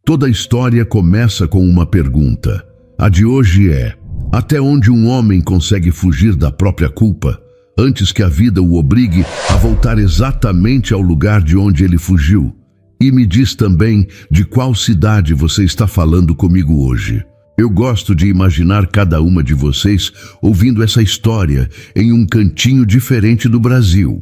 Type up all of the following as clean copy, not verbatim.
Toda história começa com uma pergunta. A de hoje é: até onde um homem consegue fugir da própria culpa, antes que a vida o obrigue a voltar exatamente ao lugar de onde ele fugiu? E me diz também de qual cidade você está falando comigo hoje. Eu gosto de imaginar cada uma de vocês ouvindo essa história em um cantinho diferente do Brasil.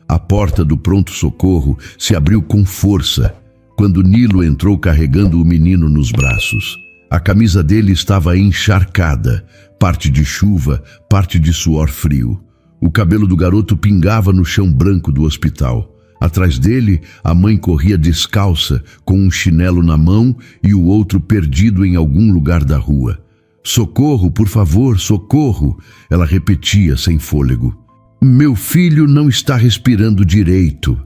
A porta do pronto-socorro se abriu com força quando Nilo entrou carregando o menino nos braços. A camisa dele estava encharcada, parte de chuva, parte de suor frio. O cabelo do garoto pingava no chão branco do hospital. Atrás dele, a mãe corria descalça, com um chinelo na mão e o outro perdido em algum lugar da rua. "Socorro, por favor, socorro!" ela repetia sem fôlego. "Meu filho não está respirando direito."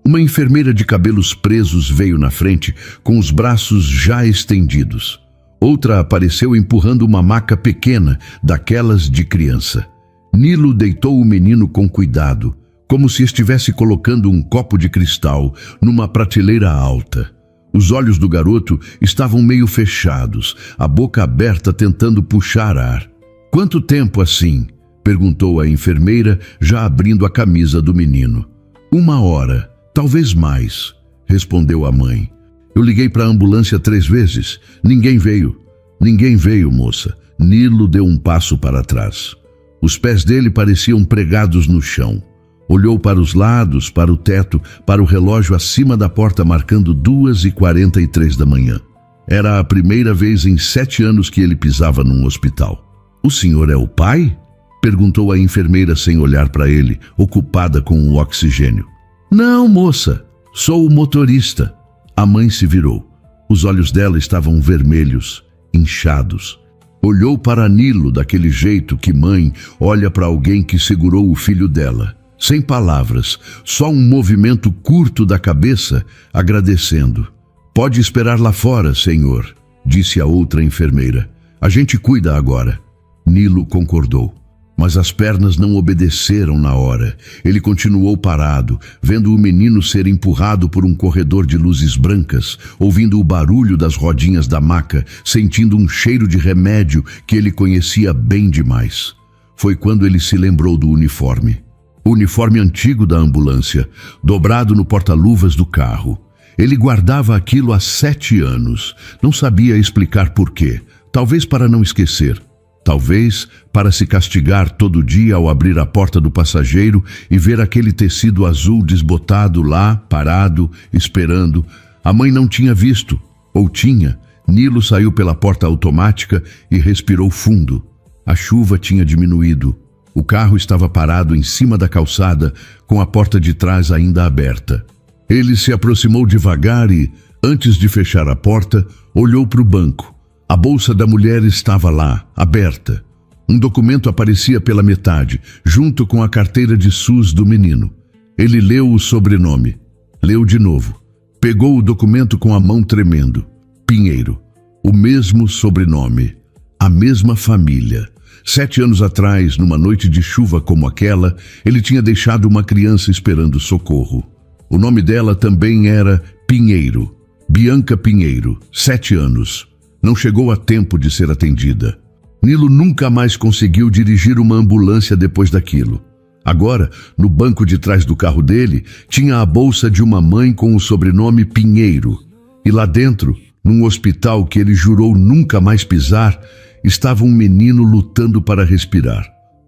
Uma enfermeira de cabelos presos veio na frente, com os braços já estendidos. Outra apareceu empurrando uma maca pequena, daquelas de criança. Nilo deitou o menino com cuidado, como se estivesse colocando um copo de cristal numa prateleira alta. Os olhos do garoto estavam meio fechados, a boca aberta tentando puxar ar. "Quanto tempo assim?" perguntou a enfermeira, já abrindo a camisa do menino. "1 hora, talvez mais", respondeu a mãe. "Eu liguei para a ambulância 3 vezes. Ninguém veio." "Ninguém veio, moça." Nilo deu um passo para trás. Os pés dele pareciam pregados no chão. Olhou para os lados, para o teto, para o relógio acima da porta marcando 2h43 da manhã. Era a primeira vez em 7 anos que ele pisava num hospital. "O senhor é o pai?" perguntou a enfermeira sem olhar para ele, ocupada com o oxigênio. "Não, moça, sou o motorista." A mãe se virou. Os olhos dela estavam vermelhos, inchados. Olhou para Nilo daquele jeito que mãe olha para alguém que segurou o filho dela. Sem palavras, só um movimento curto da cabeça, agradecendo. "Pode esperar lá fora, senhor", disse a outra enfermeira. "A gente cuida agora." Nilo concordou. Mas as pernas não obedeceram na hora. Ele continuou parado, vendo o menino ser empurrado por um corredor de luzes brancas, ouvindo o barulho das rodinhas da maca, sentindo um cheiro de remédio que ele conhecia bem demais. Foi quando ele se lembrou do uniforme. O uniforme antigo da ambulância, dobrado no porta-luvas do carro. Ele guardava aquilo há 7 anos. Não sabia explicar por quê. Talvez para não esquecer. Talvez para se castigar todo dia ao abrir a porta do passageiro e ver aquele tecido azul desbotado lá, parado, esperando. A mãe não tinha visto. Ou tinha. Nilo saiu pela porta automática e respirou fundo. A chuva tinha diminuído. O carro estava parado em cima da calçada, com a porta de trás ainda aberta. Ele se aproximou devagar e, antes de fechar a porta, olhou para o banco. A bolsa da mulher estava lá, aberta. Um documento aparecia pela metade, junto com a carteira de SUS do menino. Ele leu o sobrenome. Leu de novo. Pegou o documento com a mão tremendo. Pinheiro. O mesmo sobrenome. A mesma família. 7 anos atrás, numa noite de chuva como aquela, ele tinha deixado uma criança esperando socorro. O nome dela também era Pinheiro. Bianca Pinheiro, 7 anos. Não chegou a tempo de ser atendida. Nilo nunca mais conseguiu dirigir uma ambulância depois daquilo. Agora, no banco de trás do carro dele, tinha a bolsa de uma mãe com o sobrenome Pinheiro. E lá dentro, num hospital que ele jurou nunca mais pisar, estava um menino lutando para respirar.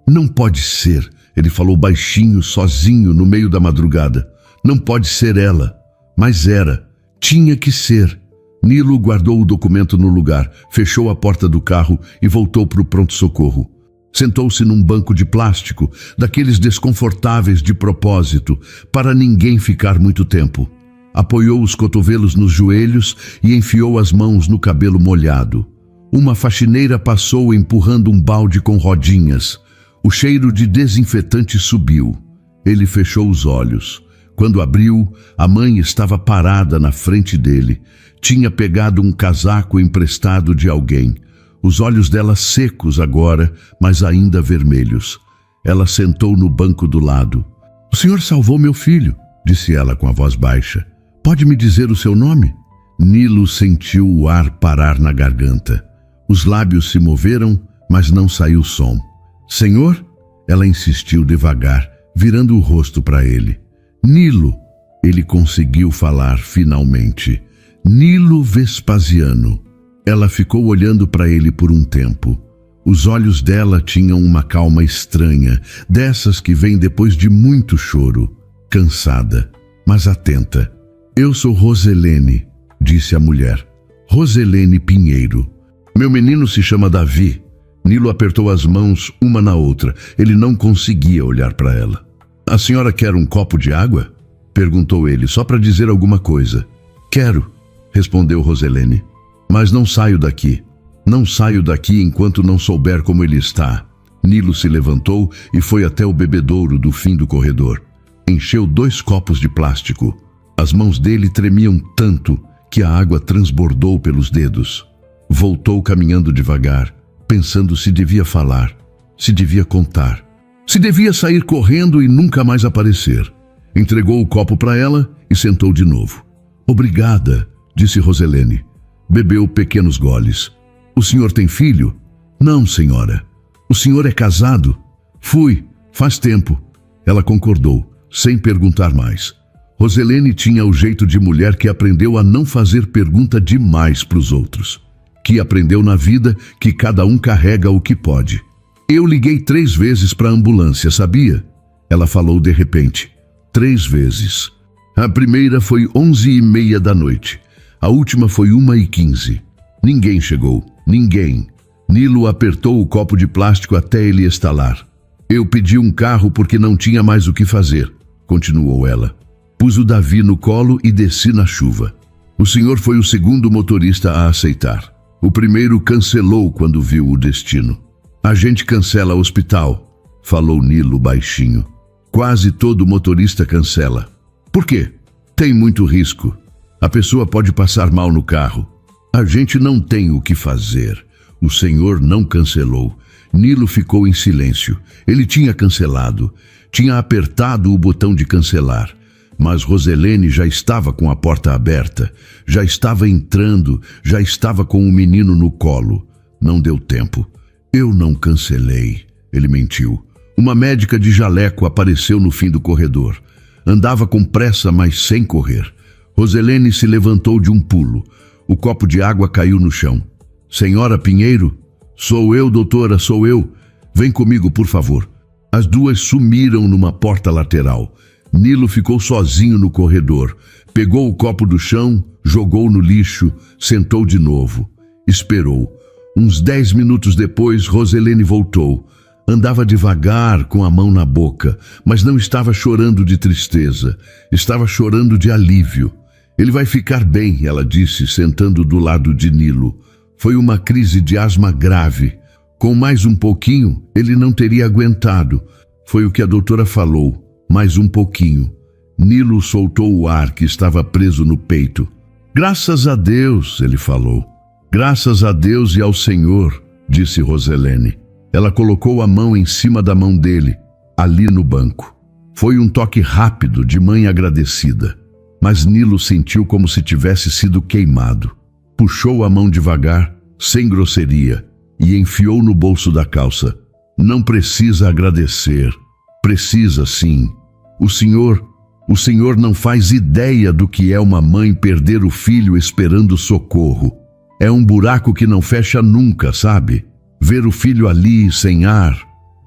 "Não pode ser", ele falou baixinho, sozinho, no meio da madrugada. "Não pode ser ela." Mas era. Tinha que ser. Nilo guardou o documento no lugar, fechou a porta do carro e voltou para o pronto-socorro. Sentou-se num banco de plástico, daqueles desconfortáveis de propósito, para ninguém ficar muito tempo. Apoiou os cotovelos nos joelhos e enfiou as mãos no cabelo molhado. Uma faxineira passou empurrando um balde com rodinhas. O cheiro de desinfetante subiu. Ele fechou os olhos. Quando abriu, a mãe estava parada na frente dele. Tinha pegado um casaco emprestado de alguém. Os olhos dela secos agora, mas ainda vermelhos. Ela sentou no banco do lado. "O senhor salvou meu filho", disse ela com a voz baixa. "Pode me dizer o seu nome?" Nilo sentiu o ar parar na garganta. Os lábios se moveram, mas não saiu som. Senhor? Ela insistiu devagar, virando o rosto para ele. Nilo! Ele conseguiu falar finalmente. Nilo Vespasiano. Ela ficou olhando para ele por um tempo. Os olhos dela tinham uma calma estranha, dessas que vêm depois de muito choro. Cansada, mas atenta. Eu sou Roselene, disse a mulher. Roselene Pinheiro. Meu menino se chama Davi. Nilo apertou as mãos uma na outra. Ele não conseguia olhar para ela. A senhora quer um copo de água? Perguntou ele, só para dizer alguma coisa. Quero, respondeu Roselene. Mas não saio daqui. Não saio daqui enquanto não souber como ele está. Nilo se levantou e foi até o bebedouro do fim do corredor. Encheu 2 copos de plástico. As mãos dele tremiam tanto que a água transbordou pelos dedos. Voltou caminhando devagar, pensando se devia falar, se devia contar, se devia sair correndo e nunca mais aparecer. Entregou o copo para ela e sentou de novo. Obrigada, disse Roselene. Bebeu pequenos goles. O senhor tem filho? Não, senhora. O senhor é casado? Fui, faz tempo. Ela concordou, sem perguntar mais. Roselene tinha o jeito de mulher que aprendeu a não fazer pergunta demais para os outros. Que aprendeu na vida que cada um carrega o que pode. Eu liguei 3 vezes para a ambulância, sabia? Ela falou de repente. 3 vezes. A primeira foi 11h30 da noite. A última foi 1h15. Ninguém chegou. Ninguém. Nilo apertou o copo de plástico até ele estalar. Eu pedi um carro porque não tinha mais o que fazer, continuou ela. Pus o Davi no colo e desci na chuva. O senhor foi o segundo motorista a aceitar. O primeiro cancelou quando viu o destino. A gente cancela hospital, falou Nilo baixinho. Quase todo motorista cancela. Por quê? Tem muito risco. A pessoa pode passar mal no carro. A gente não tem o que fazer. O senhor não cancelou. Nilo ficou em silêncio. Ele tinha cancelado. Tinha apertado o botão de cancelar. Mas Roselene já estava com a porta aberta. Já estava entrando. Já estava com o menino no colo. Não deu tempo. Eu não cancelei. Ele mentiu. Uma médica de jaleco apareceu no fim do corredor. Andava com pressa, mas sem correr. Roselene se levantou de um pulo. O copo de água caiu no chão. Senhora Pinheiro? Sou eu, doutora, sou eu. Vem comigo, por favor. As duas sumiram numa porta lateral. Nilo ficou sozinho no corredor. Pegou o copo do chão, jogou no lixo, sentou de novo. Esperou. Uns 10 minutos depois, Roselene voltou. Andava devagar, com a mão na boca, mas não estava chorando de tristeza. Estava chorando de alívio. Ele vai ficar bem, ela disse, sentando do lado de Nilo. Foi uma crise de asma grave. Com mais um pouquinho, ele não teria aguentado. Foi o que a doutora falou. Mais um pouquinho. Nilo soltou o ar que estava preso no peito. Graças a Deus, ele falou. Graças a Deus e ao Senhor, disse Roselene. Ela colocou a mão em cima da mão dele, ali no banco. Foi um toque rápido, de mãe agradecida. Mas Nilo sentiu como se tivesse sido queimado. Puxou a mão devagar, sem grosseria, e enfiou no bolso da calça. Não precisa agradecer. Precisa sim. O senhor não faz ideia do que é uma mãe perder o filho esperando socorro. É um buraco que não fecha nunca, sabe? Ver o filho ali, sem ar.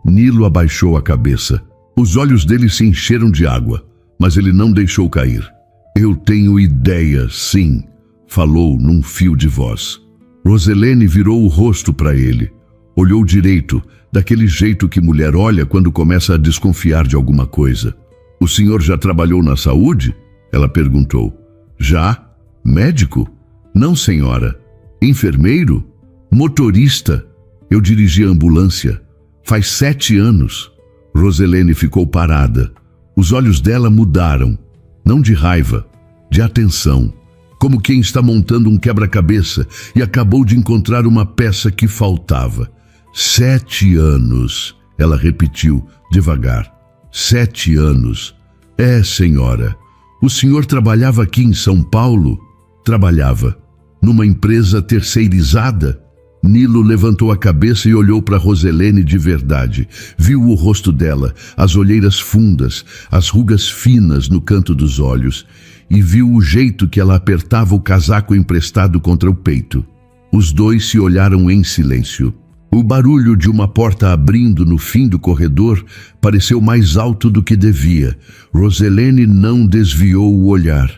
Nilo abaixou a cabeça. Os olhos dele se encheram de água, mas ele não deixou cair. Eu tenho ideia, sim, falou num fio de voz. Roselene virou o rosto para ele. Olhou direito, daquele jeito que mulher olha quando começa a desconfiar de alguma coisa. O senhor já trabalhou na saúde? Ela perguntou. Já? Médico? Não, senhora. Enfermeiro? Motorista? Eu dirigi a ambulância. Faz 7 anos. Roselene ficou parada. Os olhos dela mudaram. Não de raiva, de atenção. Como quem está montando um quebra-cabeça e acabou de encontrar uma peça que faltava. 7 anos, ela repetiu devagar. 7 anos. É, senhora. O senhor trabalhava aqui em São Paulo? Trabalhava numa empresa terceirizada? Nilo levantou a cabeça e olhou para Roselene de verdade. Viu o rosto dela, as olheiras fundas, as rugas finas no canto dos olhos, e viu o jeito que ela apertava o casaco emprestado contra o peito. Os dois se olharam em silêncio. O barulho de uma porta abrindo no fim do corredor pareceu mais alto do que devia. Roselene não desviou o olhar.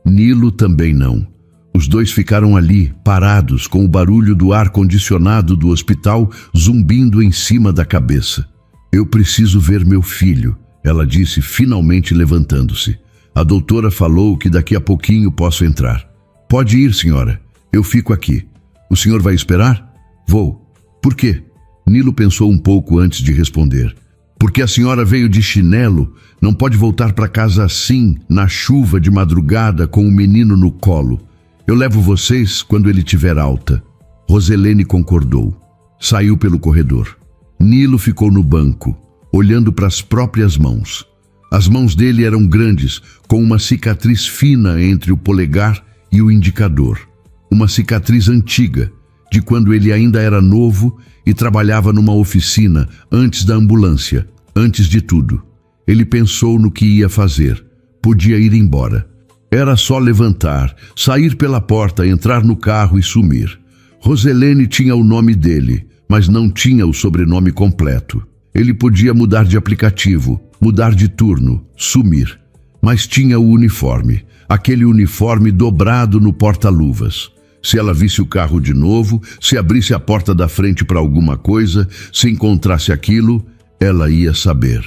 Nilo também não. Os dois ficaram ali, parados, com o barulho do ar-condicionado do hospital zumbindo em cima da cabeça. Eu preciso ver meu filho, ela disse, finalmente levantando-se. A doutora falou que daqui a pouquinho posso entrar. Pode ir, senhora. Eu fico aqui. O senhor vai esperar? Vou. Por quê? Nilo pensou um pouco antes de responder. Porque a senhora veio de chinelo, não pode voltar para casa assim, na chuva de madrugada, com o menino no colo. Eu levo vocês quando ele tiver alta. Roselene concordou. Saiu pelo corredor. Nilo ficou no banco, olhando para as próprias mãos. As mãos dele eram grandes, com uma cicatriz fina entre o polegar e o indicador. Uma cicatriz antiga, de quando ele ainda era novo e trabalhava numa oficina antes da ambulância, antes de tudo. Ele pensou no que ia fazer. Podia ir embora. Era só levantar, sair pela porta, entrar no carro e sumir. Roselene tinha o nome dele, mas não tinha o sobrenome completo. Ele podia mudar de aplicativo, mudar de turno, sumir. Mas tinha o uniforme, aquele uniforme dobrado no porta-luvas. Se ela visse o carro de novo, se abrisse a porta da frente para alguma coisa, se encontrasse aquilo, ela ia saber.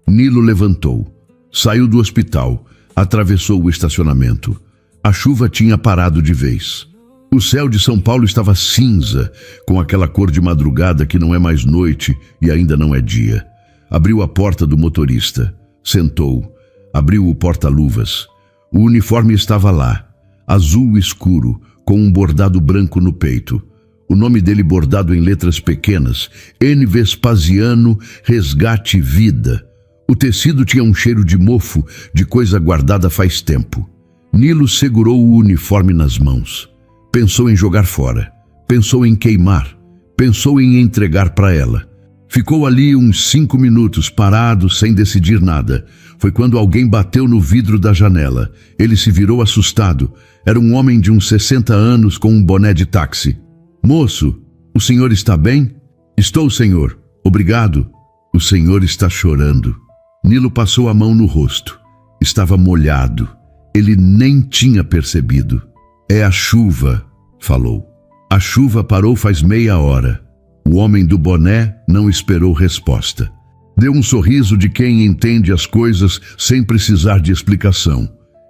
Nilo levantou, saiu do hospital, atravessou o estacionamento. A chuva tinha parado de vez. O céu de São Paulo estava cinza, com aquela cor de madrugada que não é mais noite e ainda não é dia. Abriu a porta do motorista, sentou, abriu o porta-luvas. O uniforme estava lá, azul escuro, com um bordado branco no peito. O nome dele bordado em letras pequenas, N. Vespasiano, Resgate Vida. O tecido tinha um cheiro de mofo, de coisa guardada faz tempo. Nilo segurou o uniforme nas mãos. Pensou em jogar fora. Pensou em queimar. Pensou em entregar para ela. Ficou ali uns 5 minutos, parado, sem decidir nada. Foi quando alguém bateu no vidro da janela. Ele se virou assustado. Era um homem de uns 60 anos com um boné de táxi. Moço, o senhor está bem? Estou, senhor. Obrigado. O senhor está chorando. Nilo passou a mão no rosto. Estava molhado. Ele nem tinha percebido. É a chuva, falou. A chuva parou faz meia hora. O homem do boné não esperou resposta. Deu um sorriso de quem entende as coisas sem precisar de explicação.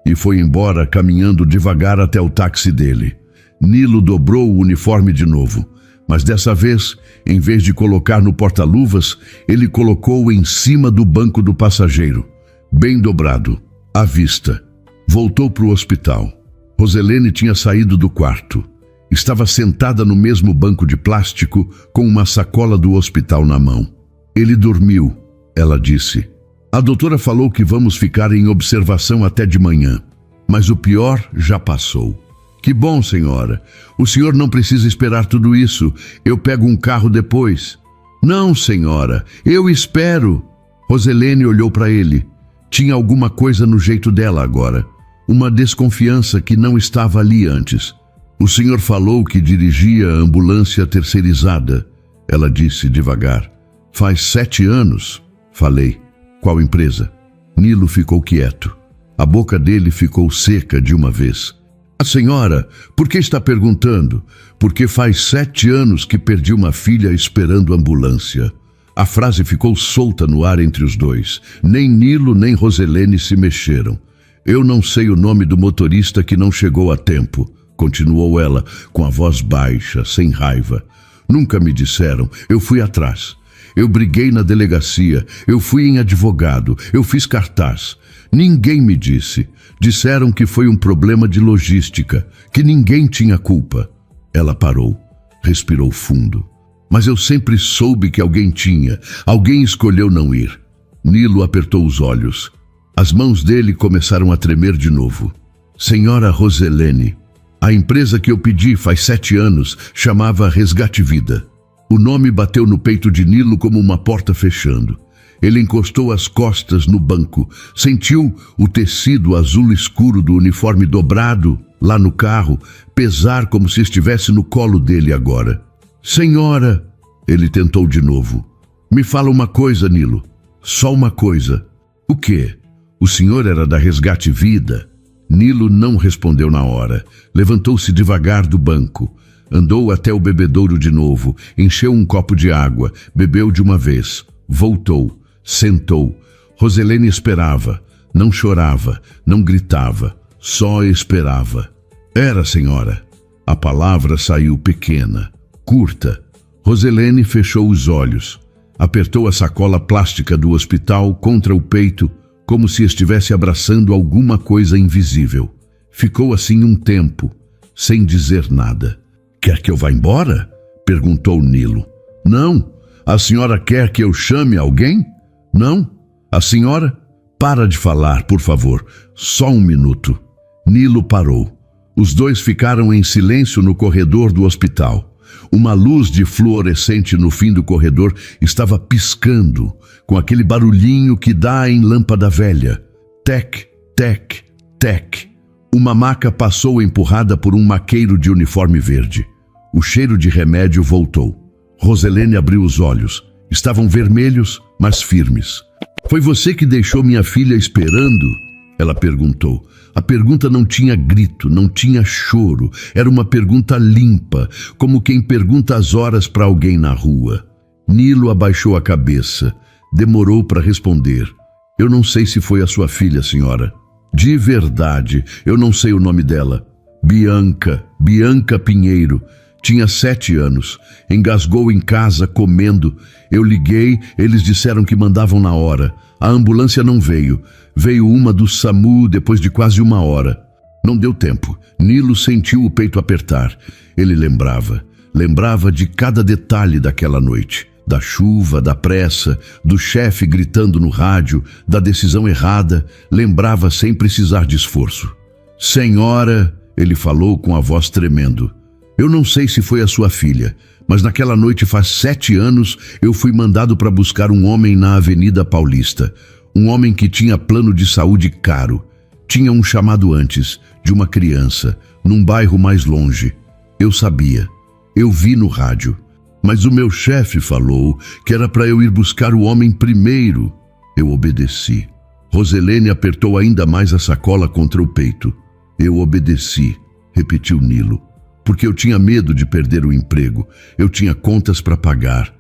E foi embora caminhando devagar até o táxi dele. Nilo dobrou o uniforme de novo. Mas dessa vez, em vez de colocar no porta-luvas, ele colocou em cima do banco do passageiro, bem dobrado, à vista. Voltou para o hospital. Roselene tinha saído do quarto. Estava sentada no mesmo banco de plástico, com uma sacola do hospital na mão. Ele dormiu, ela disse. A doutora falou que vamos ficar em observação até de manhã, mas o pior já passou. Que bom, senhora. O senhor não precisa esperar tudo isso. Eu pego um carro depois. Não, senhora. Eu espero. Roselene olhou para ele. Tinha alguma coisa no jeito dela agora. Uma desconfiança que não estava ali antes. O senhor falou que dirigia a ambulância terceirizada. Ela disse devagar. Faz 7 anos. Falei. Qual empresa? Nilo ficou quieto. A boca dele ficou seca de uma vez. A senhora, por que está perguntando? Porque faz 7 anos que perdi uma filha esperando ambulância. A frase ficou solta no ar entre os dois. Nem Nilo nem Roselene se mexeram. Eu não sei o nome do motorista que não chegou a tempo, continuou ela, com a voz baixa, sem raiva. Nunca me disseram, eu fui atrás. Eu briguei na delegacia, eu fui em advogado, eu fiz cartaz. Ninguém me disse. Disseram que foi um problema de logística, que ninguém tinha culpa. Ela parou, respirou fundo. Mas eu sempre soube que alguém tinha. Alguém escolheu não ir. Nilo apertou os olhos. As mãos dele começaram a tremer de novo. Senhora Roselene, A empresa que eu pedi faz 7 anos chamava Resgate Vida. O nome bateu no peito de Nilo como uma porta fechando. Ele encostou as costas no banco, sentiu o tecido azul escuro do uniforme dobrado lá no carro pesar como se estivesse no colo dele agora. Senhora, ele tentou de novo. Me fala uma coisa, Nilo. Só uma coisa. O quê? O senhor era da Resgate Vida? Nilo não respondeu na hora. Levantou-se devagar do banco. Andou até o bebedouro de novo, encheu um copo de água, bebeu de uma vez. Voltou, sentou. Roselene esperava. Não chorava, não gritava, só esperava. Era, senhora. A palavra saiu pequena, curta. Roselene fechou os olhos. Apertou a sacola plástica do hospital contra o peito, como se estivesse abraçando alguma coisa invisível. Ficou assim um tempo, sem dizer nada. Quer que eu vá embora? Perguntou Nilo. Não. A senhora quer que eu chame alguém? Não. A senhora? Para de falar, por favor. Só um minuto. Nilo parou. Os dois ficaram em silêncio no corredor do hospital. Uma luz de fluorescente no fim do corredor estava piscando, com aquele barulhinho que dá em lâmpada velha. Tec, tec, tec. Uma maca passou empurrada por um maqueiro de uniforme verde. O cheiro de remédio voltou. Roselene abriu os olhos. Estavam vermelhos, mas firmes. Foi você que deixou minha filha esperando? Ela perguntou. A pergunta não tinha grito, não tinha choro. Era uma pergunta limpa, como quem pergunta as horas para alguém na rua. Nilo abaixou a cabeça. Demorou para responder. Eu não sei se foi a sua filha, senhora. De verdade, eu não sei o nome dela. Bianca Pinheiro. Tinha 7 anos. Engasgou em casa, comendo. Eu liguei, eles disseram que mandavam na hora. A ambulância não veio. Veio uma do SAMU depois de quase 1 hora. Não deu tempo. Nilo sentiu o peito apertar. Ele lembrava de cada detalhe daquela noite. Da chuva, da pressa, do chefe gritando no rádio, da decisão errada. Lembrava sem precisar de esforço. Senhora, ele falou com a voz tremendo. Eu não sei se foi a sua filha, mas naquela noite faz 7 anos eu fui mandado para buscar um homem na Avenida Paulista. Um homem que tinha plano de saúde caro. Tinha um chamado antes, de uma criança, num bairro mais longe. Eu sabia. Eu vi no rádio. Mas o meu chefe falou que era para eu ir buscar o homem primeiro. Eu obedeci. Roselene apertou ainda mais a sacola contra o peito. Eu obedeci, repetiu Nilo. Porque eu tinha medo de perder o emprego. Eu tinha contas para pagar.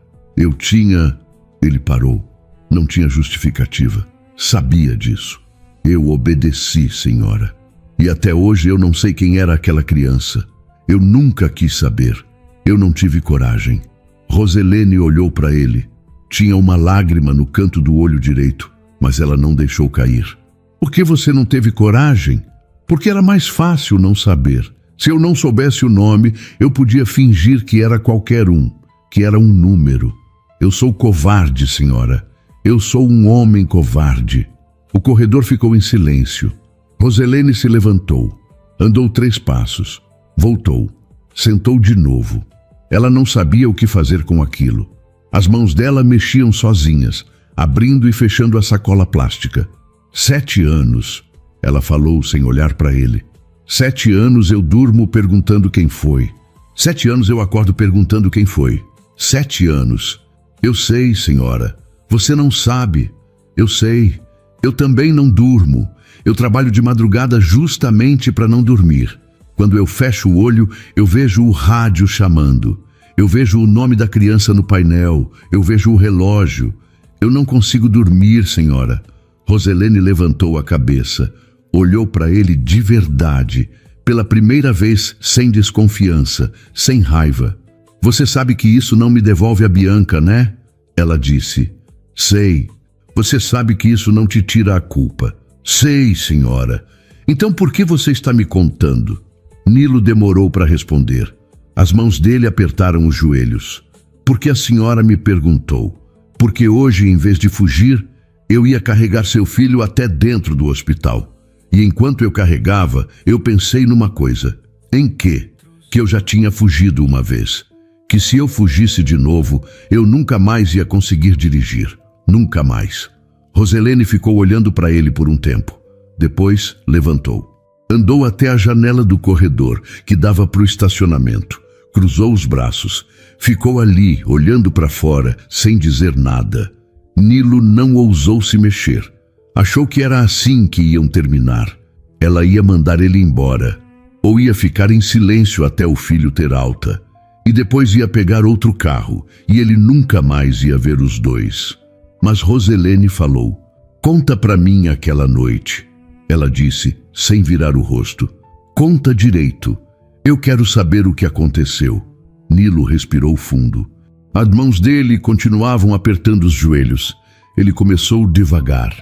Ele parou. Não tinha justificativa. Sabia disso. Eu obedeci, senhora. E até hoje eu não sei quem era aquela criança. Eu nunca quis saber. Eu não tive coragem. Roselene olhou para ele. Tinha uma lágrima no canto do olho direito, mas ela não deixou cair. Por que você não teve coragem? Porque era mais fácil não saber. Se eu não soubesse o nome, eu podia fingir que era qualquer um, que era um número. Eu sou covarde, senhora. Eu sou um homem covarde. O corredor ficou em silêncio. Roselene se levantou. Andou 3 passos. Voltou. Sentou de novo. Ela não sabia o que fazer com aquilo. As mãos dela mexiam sozinhas, abrindo e fechando a sacola plástica. 7 anos, ela falou sem olhar para ele. 7 anos eu durmo perguntando quem foi. 7 anos eu acordo perguntando quem foi. 7 anos. Eu sei, senhora. Você não sabe. Eu sei. Eu também não durmo. Eu trabalho de madrugada justamente para não dormir. Quando eu fecho o olho, eu vejo o rádio chamando. Eu vejo o nome da criança no painel. Eu vejo o relógio. Eu não consigo dormir, senhora. Roselene levantou a cabeça. Olhou para ele de verdade, pela primeira vez sem desconfiança, sem raiva. Você sabe que isso não me devolve a Bianca, né? Ela disse. Sei. Você sabe que isso não te tira a culpa. Sei, senhora. Então por que você está me contando? Nilo demorou para responder. As mãos dele apertaram os joelhos. Porque a senhora me perguntou. Porque hoje, em vez de fugir, eu ia carregar seu filho até dentro do hospital. E enquanto eu carregava, eu pensei numa coisa. Em quê? Que eu já tinha fugido uma vez. Que se eu fugisse de novo, eu nunca mais ia conseguir dirigir. Nunca mais. Roselene ficou olhando para ele por um tempo. Depois, levantou. Andou até a janela do corredor, que dava para o estacionamento. Cruzou os braços. Ficou ali, olhando para fora, sem dizer nada. Nilo não ousou se mexer. Achou que era assim que iam terminar. Ela ia mandar ele embora. Ou ia ficar em silêncio até o filho ter alta. E depois ia pegar outro carro, e ele nunca mais ia ver os dois. Mas Roselene falou: "Conta para mim aquela noite." Ela disse, sem virar o rosto: "Conta direito. Eu quero saber o que aconteceu." Nilo respirou fundo. As mãos dele continuavam apertando os joelhos. Ele começou devagar.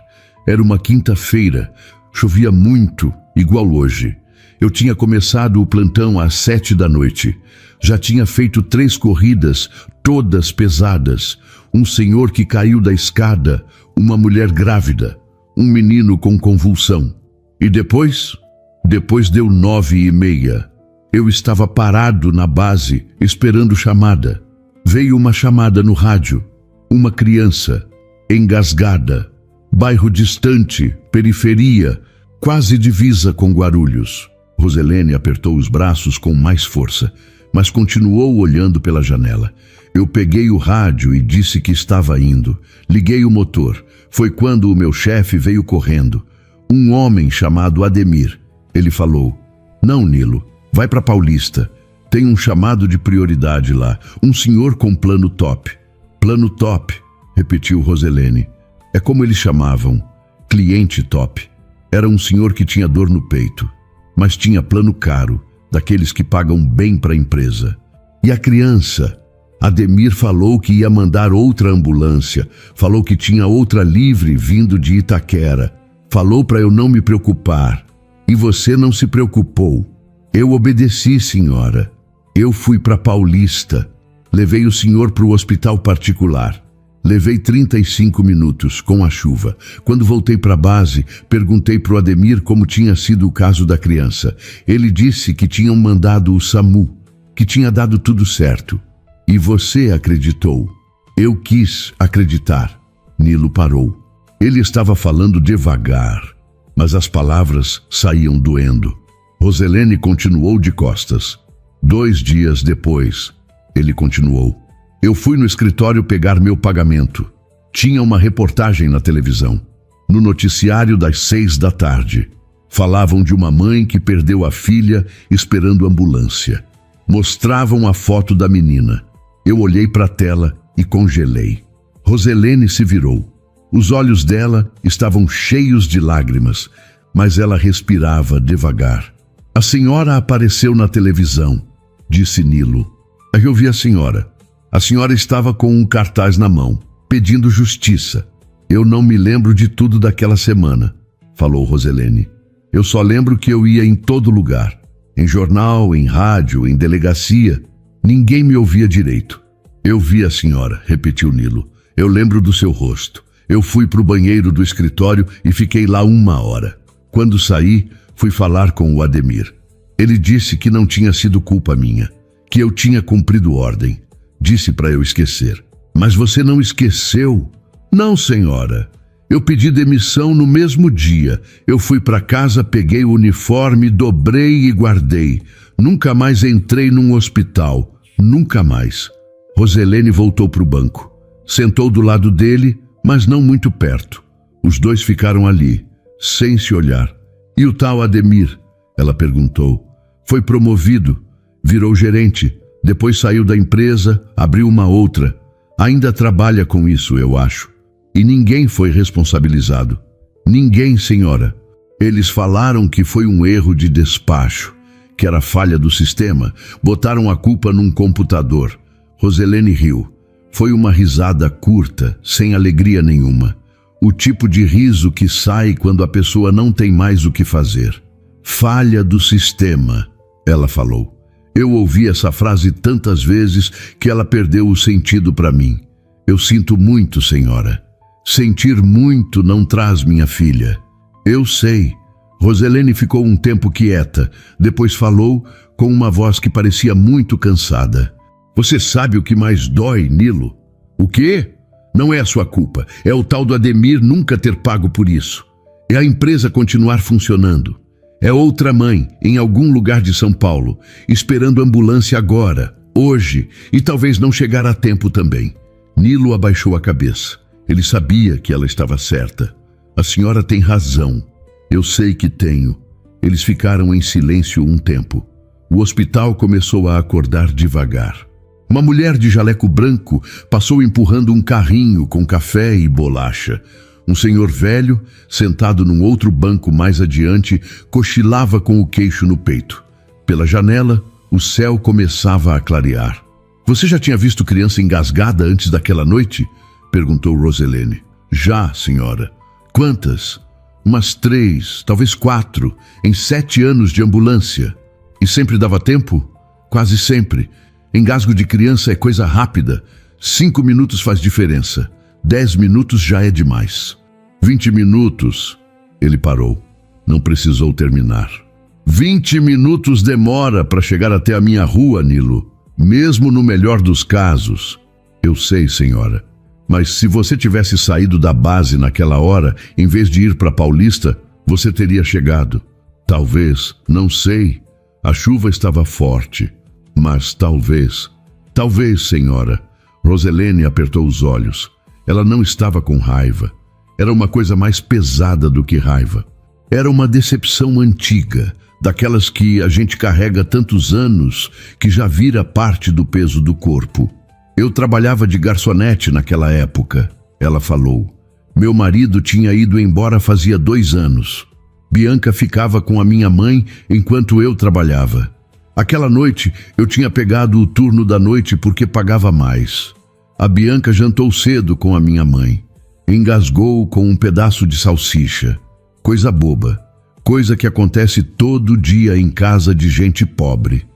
Era uma quinta-feira. Chovia muito, igual hoje. Eu tinha começado o plantão às 7 da noite. Já tinha feito 3 corridas, todas pesadas. Um senhor que caiu da escada, uma mulher grávida, um menino com convulsão. E depois? Depois deu 9h30. Eu estava parado na base, esperando chamada. Veio uma chamada no rádio. Uma criança, engasgada. Bairro distante, periferia, quase divisa com Guarulhos. Roselene apertou os braços com mais força, mas continuou olhando pela janela. Eu peguei o rádio e disse que estava indo. Liguei o motor. Foi quando o meu chefe veio correndo. Um homem chamado Ademir. Ele falou: "Não, Nilo, vai para Paulista. Tem um chamado de prioridade lá. Um senhor com plano top." "Plano top", repetiu Roselene. É como eles chamavam, cliente top. Era um senhor que tinha dor no peito, mas tinha plano caro, daqueles que pagam bem para a empresa. E a criança? Ademir falou que ia mandar outra ambulância, falou que tinha outra livre vindo de Itaquera. Falou para eu não me preocupar. E você não se preocupou. Eu obedeci, senhora. Eu fui para Paulista. Levei o senhor para o hospital particular. Levei 35 minutos com a chuva. Quando voltei para a base, perguntei para o Ademir como tinha sido o caso da criança. Ele disse que tinham mandado o SAMU, que tinha dado tudo certo. E você acreditou. Eu quis acreditar. Nilo parou. Ele estava falando devagar, mas as palavras saíam doendo. Roselene continuou de costas. 2 dias depois, ele continuou. Eu fui no escritório pegar meu pagamento. Tinha uma reportagem na televisão. No noticiário das 6 da tarde. Falavam de uma mãe que perdeu a filha esperando ambulância. Mostravam a foto da menina. Eu olhei para a tela e congelei. Roselene se virou. Os olhos dela estavam cheios de lágrimas, mas ela respirava devagar. "A senhora apareceu na televisão", disse Nilo. Eu vi a senhora. A senhora estava com um cartaz na mão, pedindo justiça. "Eu não me lembro de tudo daquela semana", falou Roselene. "Eu só lembro que eu ia em todo lugar. Em jornal, em rádio, em delegacia. Ninguém me ouvia direito." "Eu vi a senhora", repetiu Nilo. "Eu lembro do seu rosto. Eu fui para o banheiro do escritório e fiquei lá 1 hora. Quando saí, fui falar com o Ademir. Ele disse que não tinha sido culpa minha, que eu tinha cumprido ordem. Disse para eu esquecer." "Mas você não esqueceu?" "Não, senhora. Eu pedi demissão no mesmo dia. Eu fui para casa, peguei o uniforme, dobrei e guardei. Nunca mais entrei num hospital. Nunca mais." Roselene voltou para o banco. Sentou do lado dele, mas não muito perto. Os dois ficaram ali, sem se olhar. "E o tal Ademir?" ela perguntou. "Foi promovido, virou gerente. Depois saiu da empresa, abriu uma outra. Ainda trabalha com isso, eu acho. E ninguém foi responsabilizado." "Ninguém, senhora. Eles falaram que foi um erro de despacho, que era falha do sistema. Botaram a culpa num computador." Roselene riu. Foi uma risada curta, sem alegria nenhuma. O tipo de riso que sai quando a pessoa não tem mais o que fazer. "Falha do sistema", ela falou. Eu ouvi essa frase tantas vezes que ela perdeu o sentido para mim. "Eu sinto muito, senhora." "Sentir muito não traz minha filha." "Eu sei." Roselene ficou um tempo quieta, depois falou com uma voz que parecia muito cansada. Você sabe o que mais dói, Nilo? O quê? Não é a sua culpa, é o tal do Ademir nunca ter pago por isso. É a empresa continuar funcionando. É outra mãe, em algum lugar de São Paulo, esperando ambulância agora, hoje, e talvez não chegar a tempo também. Nilo abaixou a cabeça. Ele sabia que ela estava certa. A senhora tem razão. Eu sei que tenho. Eles ficaram em silêncio um tempo. O hospital começou a acordar devagar. Uma mulher de jaleco branco passou empurrando um carrinho com café e bolacha. Um senhor velho, sentado num outro banco mais adiante, cochilava com o queixo no peito. Pela janela, o céu começava a clarear. Você já tinha visto criança engasgada antes daquela noite? Perguntou Roselene. Já, senhora. Quantas? Umas 3, talvez 4, em 7 anos de ambulância. E sempre dava tempo? Quase sempre. Engasgo de criança é coisa rápida. 5 minutos faz diferença. 10 minutos já é demais. 20 minutos. Ele parou. Não precisou terminar. 20 minutos demora para chegar até a minha rua, Nilo. Mesmo no melhor dos casos. Eu sei, senhora. Mas se você tivesse saído da base naquela hora, em vez de ir para Paulista, você teria chegado. Talvez, não sei. A chuva estava forte. Mas talvez. Talvez, senhora. Roselene apertou os olhos. Ela não estava com raiva. Era uma coisa mais pesada do que raiva. Era uma decepção antiga, daquelas que a gente carrega tantos anos que já vira parte do peso do corpo. Eu trabalhava de garçonete naquela época, ela falou. Meu marido tinha ido embora fazia 2 anos. Bianca ficava com a minha mãe enquanto eu trabalhava. Aquela noite eu tinha pegado o turno da noite porque pagava mais. A Bianca jantou cedo com a minha mãe. Engasgou com um pedaço de salsicha. Coisa boba. Coisa que acontece todo dia em casa de gente pobre.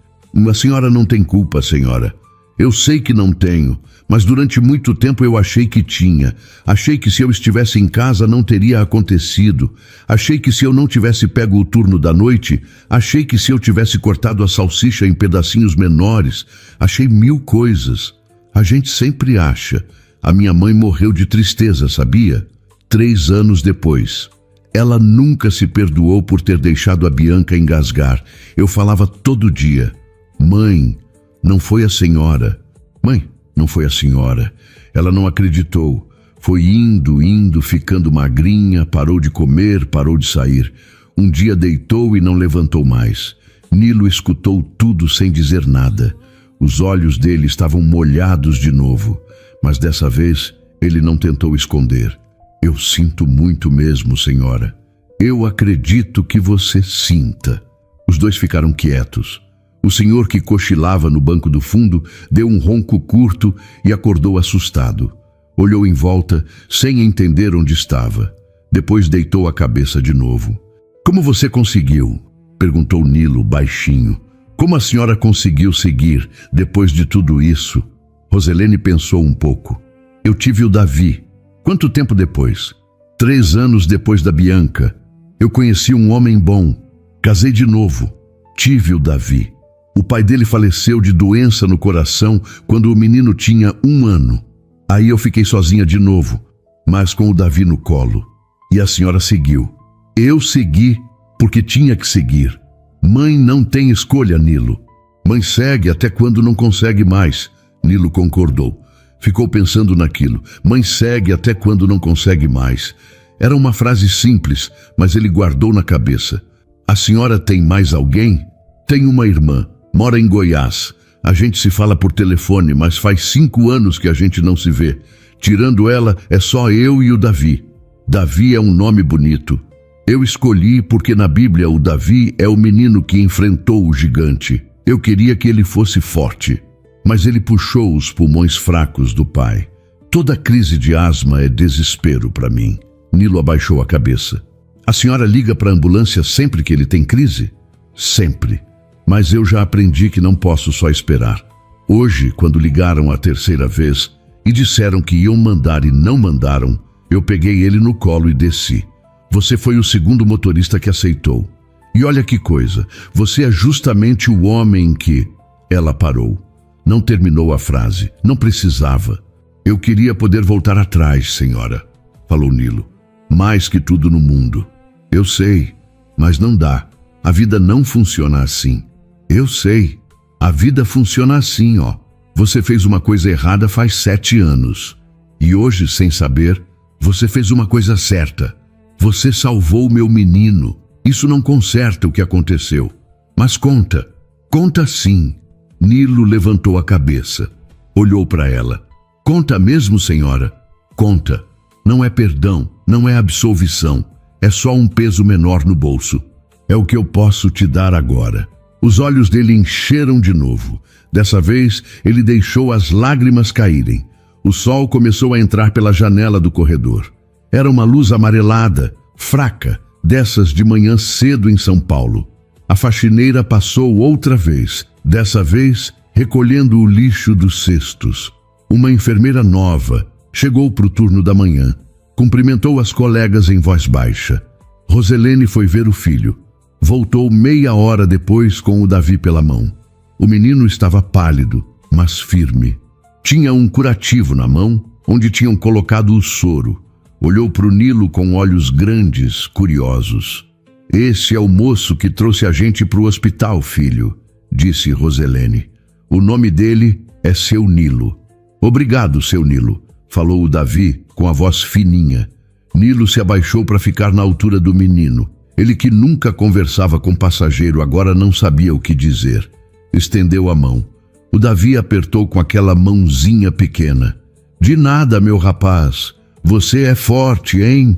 A senhora não tem culpa, senhora. Eu sei que não tenho, mas durante muito tempo eu achei que tinha. Achei que se eu estivesse em casa não teria acontecido. Achei que se eu não tivesse pego o turno da noite, achei que se eu tivesse cortado a salsicha em pedacinhos menores, achei 1000 coisas. A gente sempre acha. A minha mãe morreu de tristeza, sabia? 3 anos depois. Ela nunca se perdoou por ter deixado a Bianca engasgar. Eu falava todo dia, mãe, não foi a senhora. Mãe, não foi a senhora. Ela não acreditou. Foi indo, ficando magrinha, parou de comer, parou de sair. Um dia deitou e não levantou mais. Nilo escutou tudo sem dizer nada. Os olhos dele estavam molhados de novo, mas dessa vez ele não tentou esconder. Eu sinto muito mesmo, senhora. Eu acredito que você sinta. Os dois ficaram quietos. O senhor que cochilava no banco do fundo deu um ronco curto e acordou assustado. Olhou em volta, sem entender onde estava. Depois deitou a cabeça de novo. Como você conseguiu? Perguntou Nilo baixinho. Como a senhora conseguiu seguir depois de tudo isso? Roselene pensou um pouco. Eu tive o Davi. Quanto tempo depois? 3 anos depois da Bianca. Eu conheci um homem bom. Casei de novo. Tive o Davi. O pai dele faleceu de doença no coração quando o menino tinha 1 ano. Aí eu fiquei sozinha de novo, mas com o Davi no colo. E a senhora seguiu. Eu segui porque tinha que seguir. Mãe não tem escolha, Nilo. Mãe segue até quando não consegue mais. Nilo concordou. Ficou pensando naquilo. Mãe segue até quando não consegue mais. Era uma frase simples, mas ele guardou na cabeça. A senhora tem mais alguém? Tenho uma irmã. Mora em Goiás. A gente se fala por telefone, mas faz 5 anos que a gente não se vê. Tirando ela, é só eu e o Davi. Davi é um nome bonito. Eu escolhi porque na Bíblia o Davi é o menino que enfrentou o gigante. Eu queria que ele fosse forte, mas ele puxou os pulmões fracos do pai. Toda crise de asma é desespero para mim. Nilo abaixou a cabeça. A senhora liga para a ambulância sempre que ele tem crise? Sempre. Mas eu já aprendi que não posso só esperar. Hoje, quando ligaram a 3ª vez e disseram que iam mandar e não mandaram, eu peguei ele no colo e desci. Você foi o segundo motorista que aceitou. E olha que coisa, você é justamente o homem que... Ela parou. Não terminou a frase. Não precisava. Eu queria poder voltar atrás, senhora, falou Nilo. Mais que tudo no mundo. Eu sei, mas não dá. A vida não funciona assim. Eu sei. A vida funciona assim, ó. Você fez uma coisa errada faz 7 anos. E hoje, sem saber, você fez uma coisa certa. Você salvou meu menino. Isso não conserta o que aconteceu. Mas conta. Conta sim. Nilo levantou a cabeça. Olhou para ela. Conta mesmo, senhora? Conta. Não é perdão, não é absolvição. É só um peso menor no bolso. É o que eu posso te dar agora. Os olhos dele encheram de novo. Dessa vez, ele deixou as lágrimas caírem. O sol começou a entrar pela janela do corredor. Era uma luz amarelada, fraca, dessas de manhã cedo em São Paulo. A faxineira passou outra vez, dessa vez recolhendo o lixo dos cestos. Uma enfermeira nova chegou para o turno da manhã. Cumprimentou as colegas em voz baixa. Roselene foi ver o filho. Voltou meia hora depois com o Davi pela mão. O menino estava pálido, mas firme. Tinha um curativo na mão, onde tinham colocado o soro. Olhou para o Nilo com olhos grandes, curiosos. Esse é o moço que trouxe a gente para o hospital, filho, disse Roselene. O nome dele é seu Nilo. Obrigado, seu Nilo, falou o Davi com a voz fininha. Nilo se abaixou para ficar na altura do menino. Ele que nunca conversava com passageiro agora não sabia o que dizer. Estendeu a mão. O Davi apertou com aquela mãozinha pequena. De nada, meu rapaz. Você é forte, hein?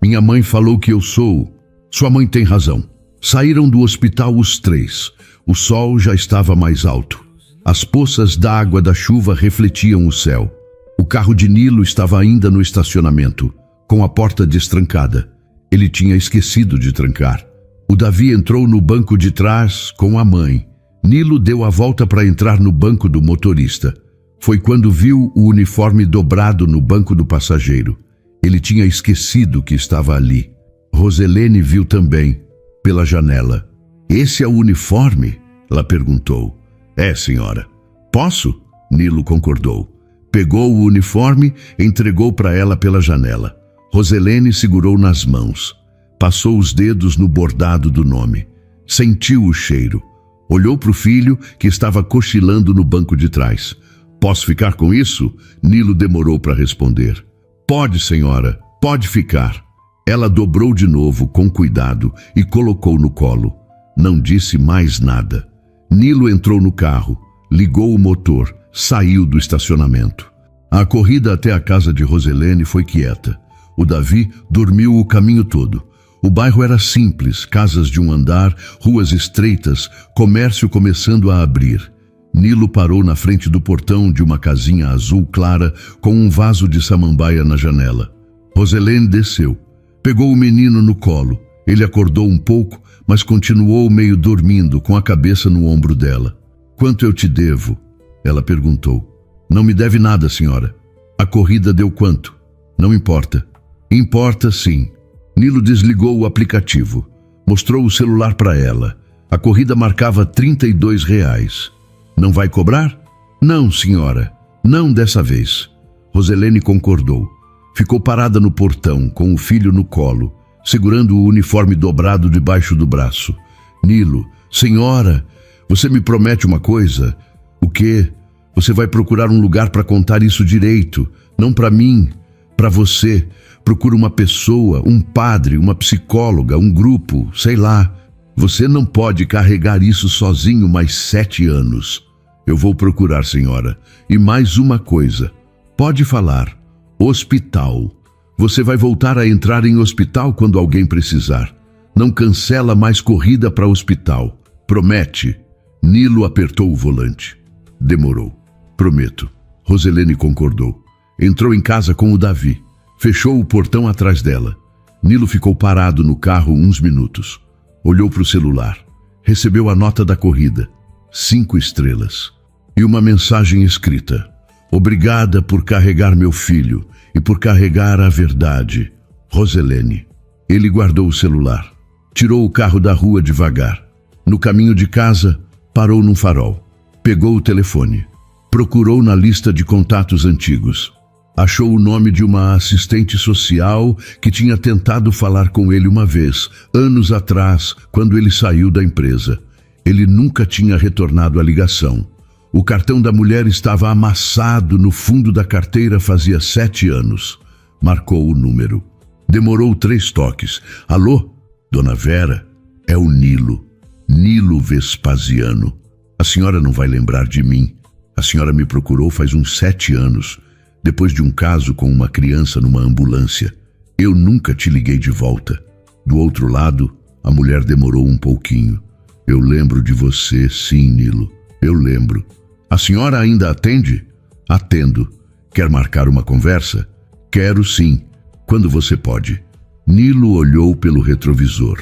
Minha mãe falou que eu sou. Sua mãe tem razão. Saíram do hospital os 3. O sol já estava mais alto. As poças d'água da chuva refletiam o céu. O carro de Nilo estava ainda no estacionamento, com a porta destrancada. Ele tinha esquecido de trancar. O Davi entrou no banco de trás com a mãe. Nilo deu a volta para entrar no banco do motorista. Foi quando viu o uniforme dobrado no banco do passageiro. Ele tinha esquecido que estava ali. Roselene viu também, pela janela. Esse é o uniforme? Ela perguntou. É, senhora. Posso? Nilo concordou. Pegou o uniforme, entregou para ela pela janela. Roselene segurou nas mãos. Passou os dedos no bordado do nome. Sentiu o cheiro. Olhou para o filho, que estava cochilando no banco de trás. Posso ficar com isso? Nilo demorou para responder. Pode, senhora, pode ficar. Ela dobrou de novo, com cuidado, e colocou no colo. Não disse mais nada. Nilo entrou no carro, ligou o motor, saiu do estacionamento. A corrida até a casa de Roselene foi quieta. O Davi dormiu o caminho todo. O bairro era simples, casas de um andar, ruas estreitas, comércio começando a abrir. Nilo parou na frente do portão de uma casinha azul clara com um vaso de samambaia na janela. Roselene desceu. Pegou o menino no colo. Ele acordou um pouco, mas continuou meio dormindo, com a cabeça no ombro dela. Quanto eu te devo? Ela perguntou. Não me deve nada, senhora. A corrida deu quanto? Não importa. Importa sim. Nilo desligou o aplicativo. Mostrou o celular para ela. A corrida marcava R$ 32. Não vai cobrar? Não, senhora. Não dessa vez. Roselene concordou. Ficou parada no portão, com o filho no colo, segurando o uniforme dobrado debaixo do braço. Nilo, senhora, você me promete uma coisa? O quê? Você vai procurar um lugar para contar isso direito. Não para mim, para você. Procura uma pessoa, um padre, uma psicóloga, um grupo, sei lá. Você não pode carregar isso sozinho mais 7 anos. Eu vou procurar, senhora. E mais uma coisa. Pode falar. Hospital. Você vai voltar a entrar em hospital quando alguém precisar. Não cancela mais corrida para hospital. Promete. Nilo apertou o volante. Demorou. Prometo. Roselene concordou. Entrou em casa com o Davi. Fechou o portão atrás dela. Nilo ficou parado no carro uns minutos. Olhou para o celular. Recebeu a nota da corrida. 5 estrelas. E uma mensagem escrita. Obrigada por carregar meu filho e por carregar a verdade. Roselene. Ele guardou o celular. Tirou o carro da rua devagar. No caminho de casa, parou num farol. Pegou o telefone. Procurou na lista de contatos antigos. Achou o nome de uma assistente social que tinha tentado falar com ele uma vez, anos atrás, quando ele saiu da empresa. Ele nunca tinha retornado a ligação. O cartão da mulher estava amassado no fundo da carteira fazia 7 anos. Marcou o número. Demorou 3 toques. Alô? Dona Vera? É o Nilo. Nilo Vespasiano. A senhora não vai lembrar de mim. A senhora me procurou faz uns 7 anos, depois de um caso com uma criança numa ambulância. Eu nunca te liguei de volta. Do outro lado, a mulher demorou um pouquinho. Eu lembro de você, sim, Nilo. Eu lembro. A senhora ainda atende? Atendo. Quer marcar uma conversa? Quero sim. Quando você pode? Nilo olhou pelo retrovisor.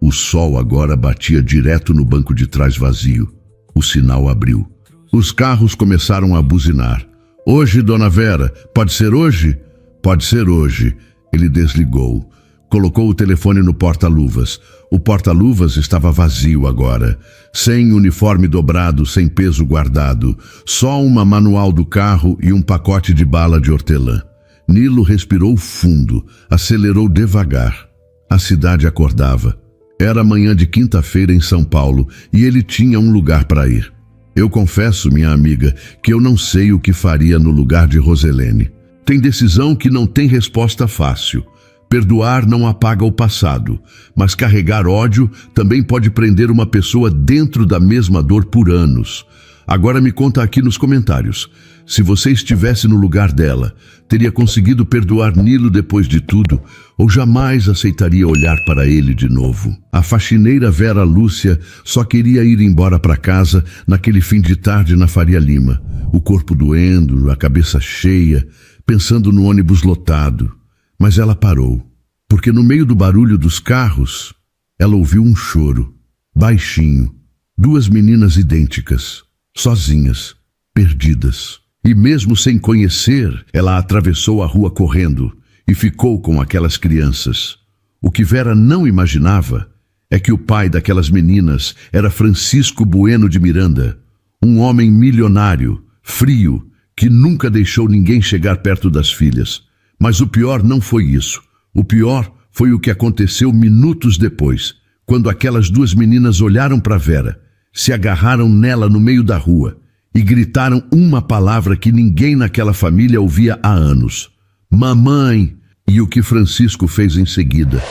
O sol agora batia direto no banco de trás vazio. O sinal abriu. Os carros começaram a buzinar. Hoje, Dona Vera, pode ser hoje? Pode ser hoje. Ele desligou. Colocou o telefone no porta-luvas. O porta-luvas estava vazio agora. Sem uniforme dobrado, sem peso guardado. Só uma manual do carro e um pacote de bala de hortelã. Nilo respirou fundo, acelerou devagar. A cidade acordava. Era manhã de quinta-feira em São Paulo e ele tinha um lugar para ir. Eu confesso, minha amiga, que eu não sei o que faria no lugar de Roselene. Tem decisão que não tem resposta fácil. Perdoar não apaga o passado, mas carregar ódio também pode prender uma pessoa dentro da mesma dor por anos. Agora me conta aqui nos comentários. Se você estivesse no lugar dela, teria conseguido perdoar Nilo depois de tudo ou jamais aceitaria olhar para ele de novo? A faxineira Vera Lúcia só queria ir embora para casa naquele fim de tarde na Faria Lima. O corpo doendo, a cabeça cheia, pensando no ônibus lotado. Mas ela parou, porque no meio do barulho dos carros, ela ouviu um choro, baixinho, 2 meninas idênticas, sozinhas, perdidas. E mesmo sem conhecer, ela atravessou a rua correndo e ficou com aquelas crianças. O que Vera não imaginava é que o pai daquelas meninas era Francisco Bueno de Miranda, um homem milionário, frio, que nunca deixou ninguém chegar perto das filhas. Mas o pior não foi isso. O pior foi o que aconteceu minutos depois, quando aquelas 2 meninas olharam para Vera, se agarraram nela no meio da rua e gritaram uma palavra que ninguém naquela família ouvia há anos: mamãe! E o que Francisco fez em seguida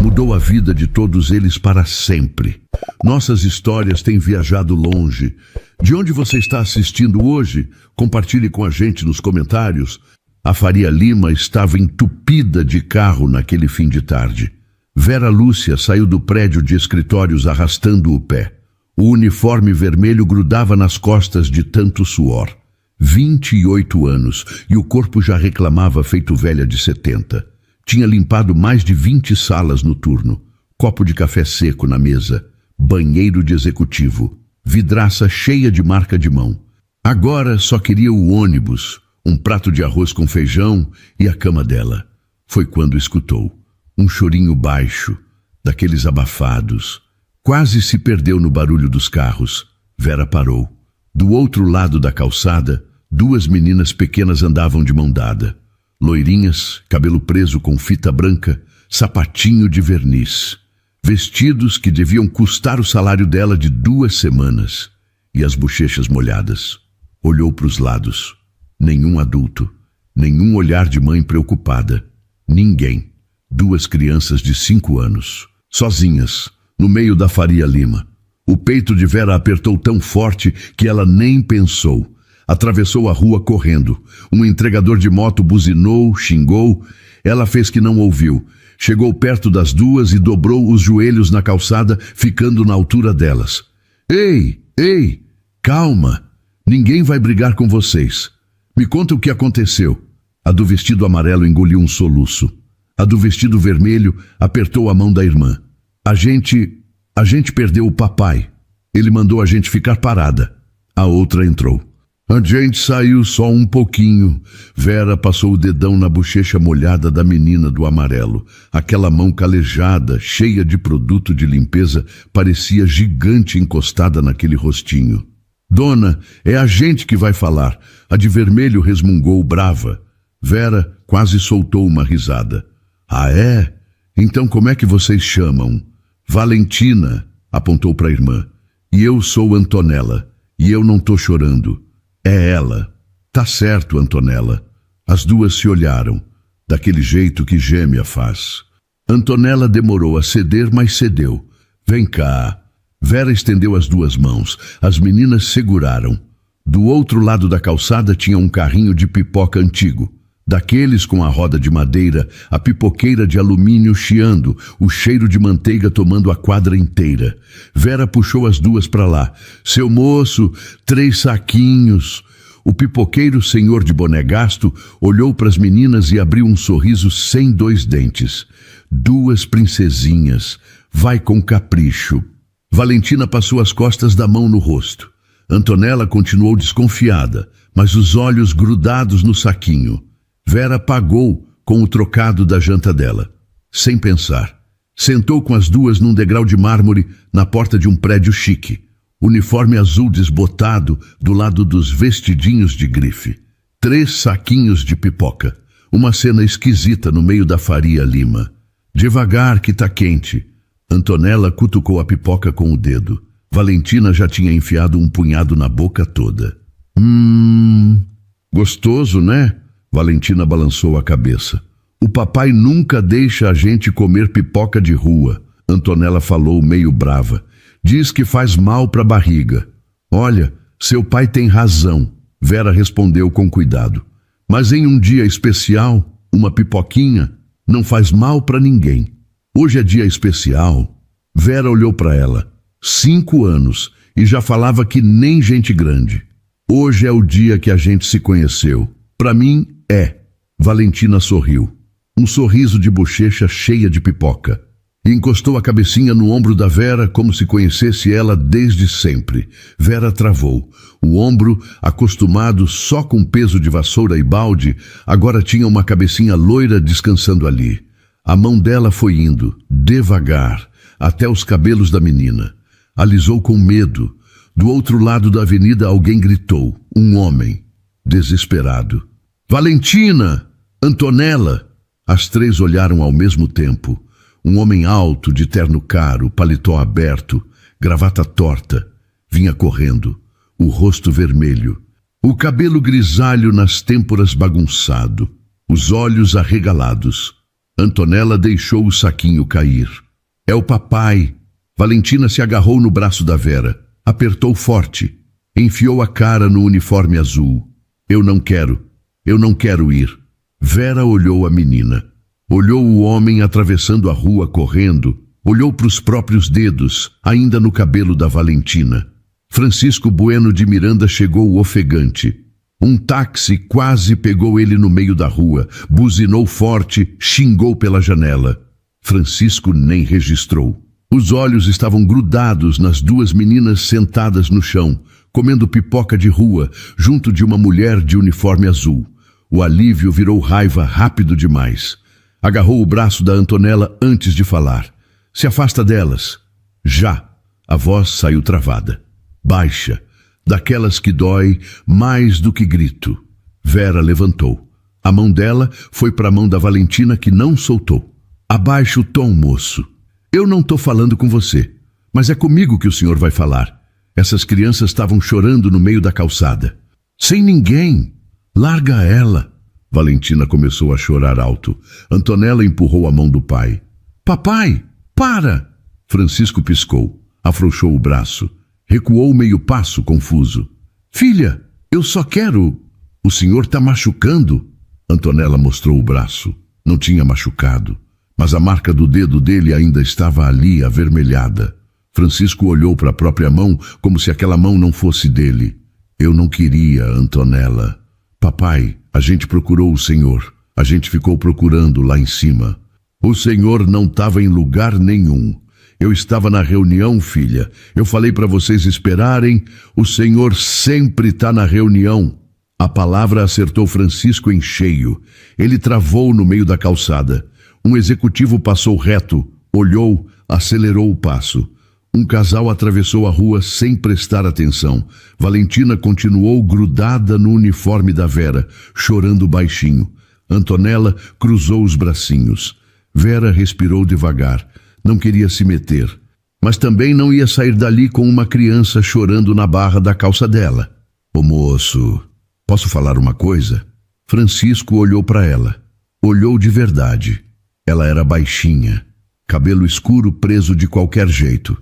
mudou a vida de todos eles para sempre. Nossas histórias têm viajado longe. De onde você está assistindo hoje? Compartilhe com a gente nos comentários. A Faria Lima estava entupida de carro naquele fim de tarde. Vera Lúcia saiu do prédio de escritórios arrastando o pé. O uniforme vermelho grudava nas costas de tanto suor. 28 anos, e o corpo já reclamava feito velha de 70. Tinha limpado mais de 20 salas no turno. Copo de café seco na mesa. Banheiro de executivo. Vidraça cheia de marca de mão. Agora só queria o ônibus, um prato de arroz com feijão e a cama dela. Foi quando escutou um chorinho baixo, daqueles abafados. Quase se perdeu no barulho dos carros. Vera parou. Do outro lado da calçada, 2 meninas pequenas andavam de mão dada. Loirinhas, cabelo preso com fita branca, sapatinho de verniz. Vestidos que deviam custar o salário dela de 2 semanas. E as bochechas molhadas. Olhou para os lados. Nenhum adulto. Nenhum olhar de mãe preocupada. Ninguém. 2 crianças de 5 anos. Sozinhas, no meio da Faria Lima. O peito de Vera apertou tão forte que ela nem pensou. Atravessou a rua correndo. Um entregador de moto buzinou, xingou. Ela fez que não ouviu. Chegou perto das 2 e dobrou os joelhos na calçada, ficando na altura delas. Ei, calma. Ninguém vai brigar com vocês. Me conta o que aconteceu. A do vestido amarelo engoliu um soluço. A do vestido vermelho apertou a mão da irmã. A gente perdeu o papai. Ele mandou a gente ficar parada. A outra entrou. A gente saiu só um pouquinho. Vera passou o dedão na bochecha molhada da menina do amarelo. Aquela mão calejada, cheia de produto de limpeza, parecia gigante encostada naquele rostinho. Dona, é a gente que vai falar. A de vermelho resmungou brava. Vera quase soltou uma risada. Ah, é? Então como é que vocês chamam? Valentina, apontou para a irmã. E eu sou Antonella. E eu não tô chorando. É ela. Tá certo, Antonella. As duas se olharam, daquele jeito que gêmea faz. Antonella demorou a ceder, mas cedeu. Vem cá. Vera estendeu as duas mãos. As meninas seguraram. Do outro lado da calçada tinha um carrinho de pipoca antigo. Daqueles com a roda de madeira, a pipoqueira de alumínio chiando, o cheiro de manteiga tomando a quadra inteira. Vera puxou as duas para lá. Seu moço, 3 saquinhos. O pipoqueiro, senhor de boné gasto, olhou para as meninas e abriu um sorriso sem 2 dentes. 2 princesinhas. Vai com capricho. Valentina passou as costas da mão no rosto. Antonella continuou desconfiada, mas os olhos grudados no saquinho. Vera pagou com o trocado da janta dela, sem pensar. Sentou com as duas num degrau de mármore na porta de um prédio chique. Uniforme azul desbotado do lado dos vestidinhos de grife. 3 saquinhos de pipoca. Uma cena esquisita no meio da Faria Lima. Devagar que tá quente. Antonella cutucou a pipoca com o dedo. Valentina já tinha enfiado um punhado na boca toda. Gostoso, né? Valentina balançou a cabeça. O papai nunca deixa a gente comer pipoca de rua. Antonella falou meio brava. Diz que faz mal para a barriga. Olha, seu pai tem razão. Vera respondeu com cuidado. Mas em um dia especial, uma pipoquinha não faz mal para ninguém. Hoje é dia especial. Vera olhou para ela. 5 anos e já falava que nem gente grande. Hoje é o dia que a gente se conheceu. Para mim, é. Valentina sorriu. Um sorriso de bochecha cheia de pipoca. E encostou a cabecinha no ombro da Vera como se conhecesse ela desde sempre. Vera travou. O ombro, acostumado só com peso de vassoura e balde, agora tinha uma cabecinha loira descansando ali. A mão dela foi indo, devagar, até os cabelos da menina. Alisou com medo. Do outro lado da avenida alguém gritou. Um homem. Desesperado. Valentina! Antonella! As 3 olharam ao mesmo tempo. Um homem alto, de terno caro, paletó aberto, gravata torta. Vinha correndo, o rosto vermelho. O cabelo grisalho nas têmporas bagunçado. Os olhos arregalados. Antonella deixou o saquinho cair. É o papai. Valentina se agarrou no braço da Vera. Apertou forte. Enfiou a cara no uniforme azul. Eu não quero ir. Vera olhou a menina. Olhou o homem atravessando a rua correndo. Olhou para os próprios dedos, ainda no cabelo da Valentina. Francisco Bueno de Miranda chegou ofegante. Um táxi quase pegou ele no meio da rua. Buzinou forte, xingou pela janela. Francisco nem registrou. Os olhos estavam grudados nas 2 meninas sentadas no chão, comendo pipoca de rua, junto de uma mulher de uniforme azul. O alívio virou raiva rápido demais. Agarrou o braço da Antonella antes de falar. Se afasta delas. Já. A voz saiu travada. Baixa. Daquelas que dói mais do que grito. Vera levantou. A mão dela foi para a mão da Valentina que não soltou. Abaixa o tom, moço. Eu não estou falando com você, mas é comigo que o senhor vai falar. Essas crianças estavam chorando no meio da calçada. Sem ninguém. Larga ela. Valentina começou a chorar alto. Antonella empurrou a mão do pai. Papai, para! Francisco piscou, afrouxou o braço. Recuou meio passo, confuso. Filha, eu só quero... O senhor está machucando? Antonella mostrou o braço. Não tinha machucado, mas a marca do dedo dele ainda estava ali, avermelhada. Francisco olhou para a própria mão como se aquela mão não fosse dele. Eu não queria, Antonella. Papai, a gente procurou o senhor. A gente ficou procurando lá em cima. O senhor não estava em lugar nenhum. Eu estava na reunião, filha. Eu falei para vocês esperarem. O Senhor sempre está na reunião. A palavra acertou Francisco em cheio. Ele travou no meio da calçada. Um executivo passou reto, olhou, acelerou o passo. Um casal atravessou a rua sem prestar atenção. Valentina continuou grudada no uniforme da Vera, chorando baixinho. Antonella cruzou os bracinhos. Vera respirou devagar. Não queria se meter, mas também não ia sair dali com uma criança chorando na barra da calça dela. Ô moço, posso falar uma coisa? Francisco olhou para ela. Olhou de verdade. Ela era baixinha, cabelo escuro preso de qualquer jeito,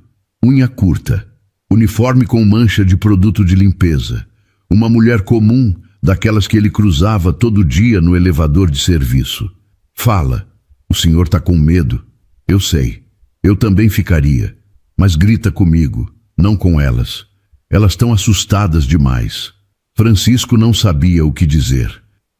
unha curta, uniforme com mancha de produto de limpeza. Uma mulher comum, daquelas que ele cruzava todo dia no elevador de serviço. Fala, o senhor está com medo. Eu sei. Eu também ficaria, mas grita comigo, não com elas. Elas estão assustadas demais. Francisco não sabia o que dizer.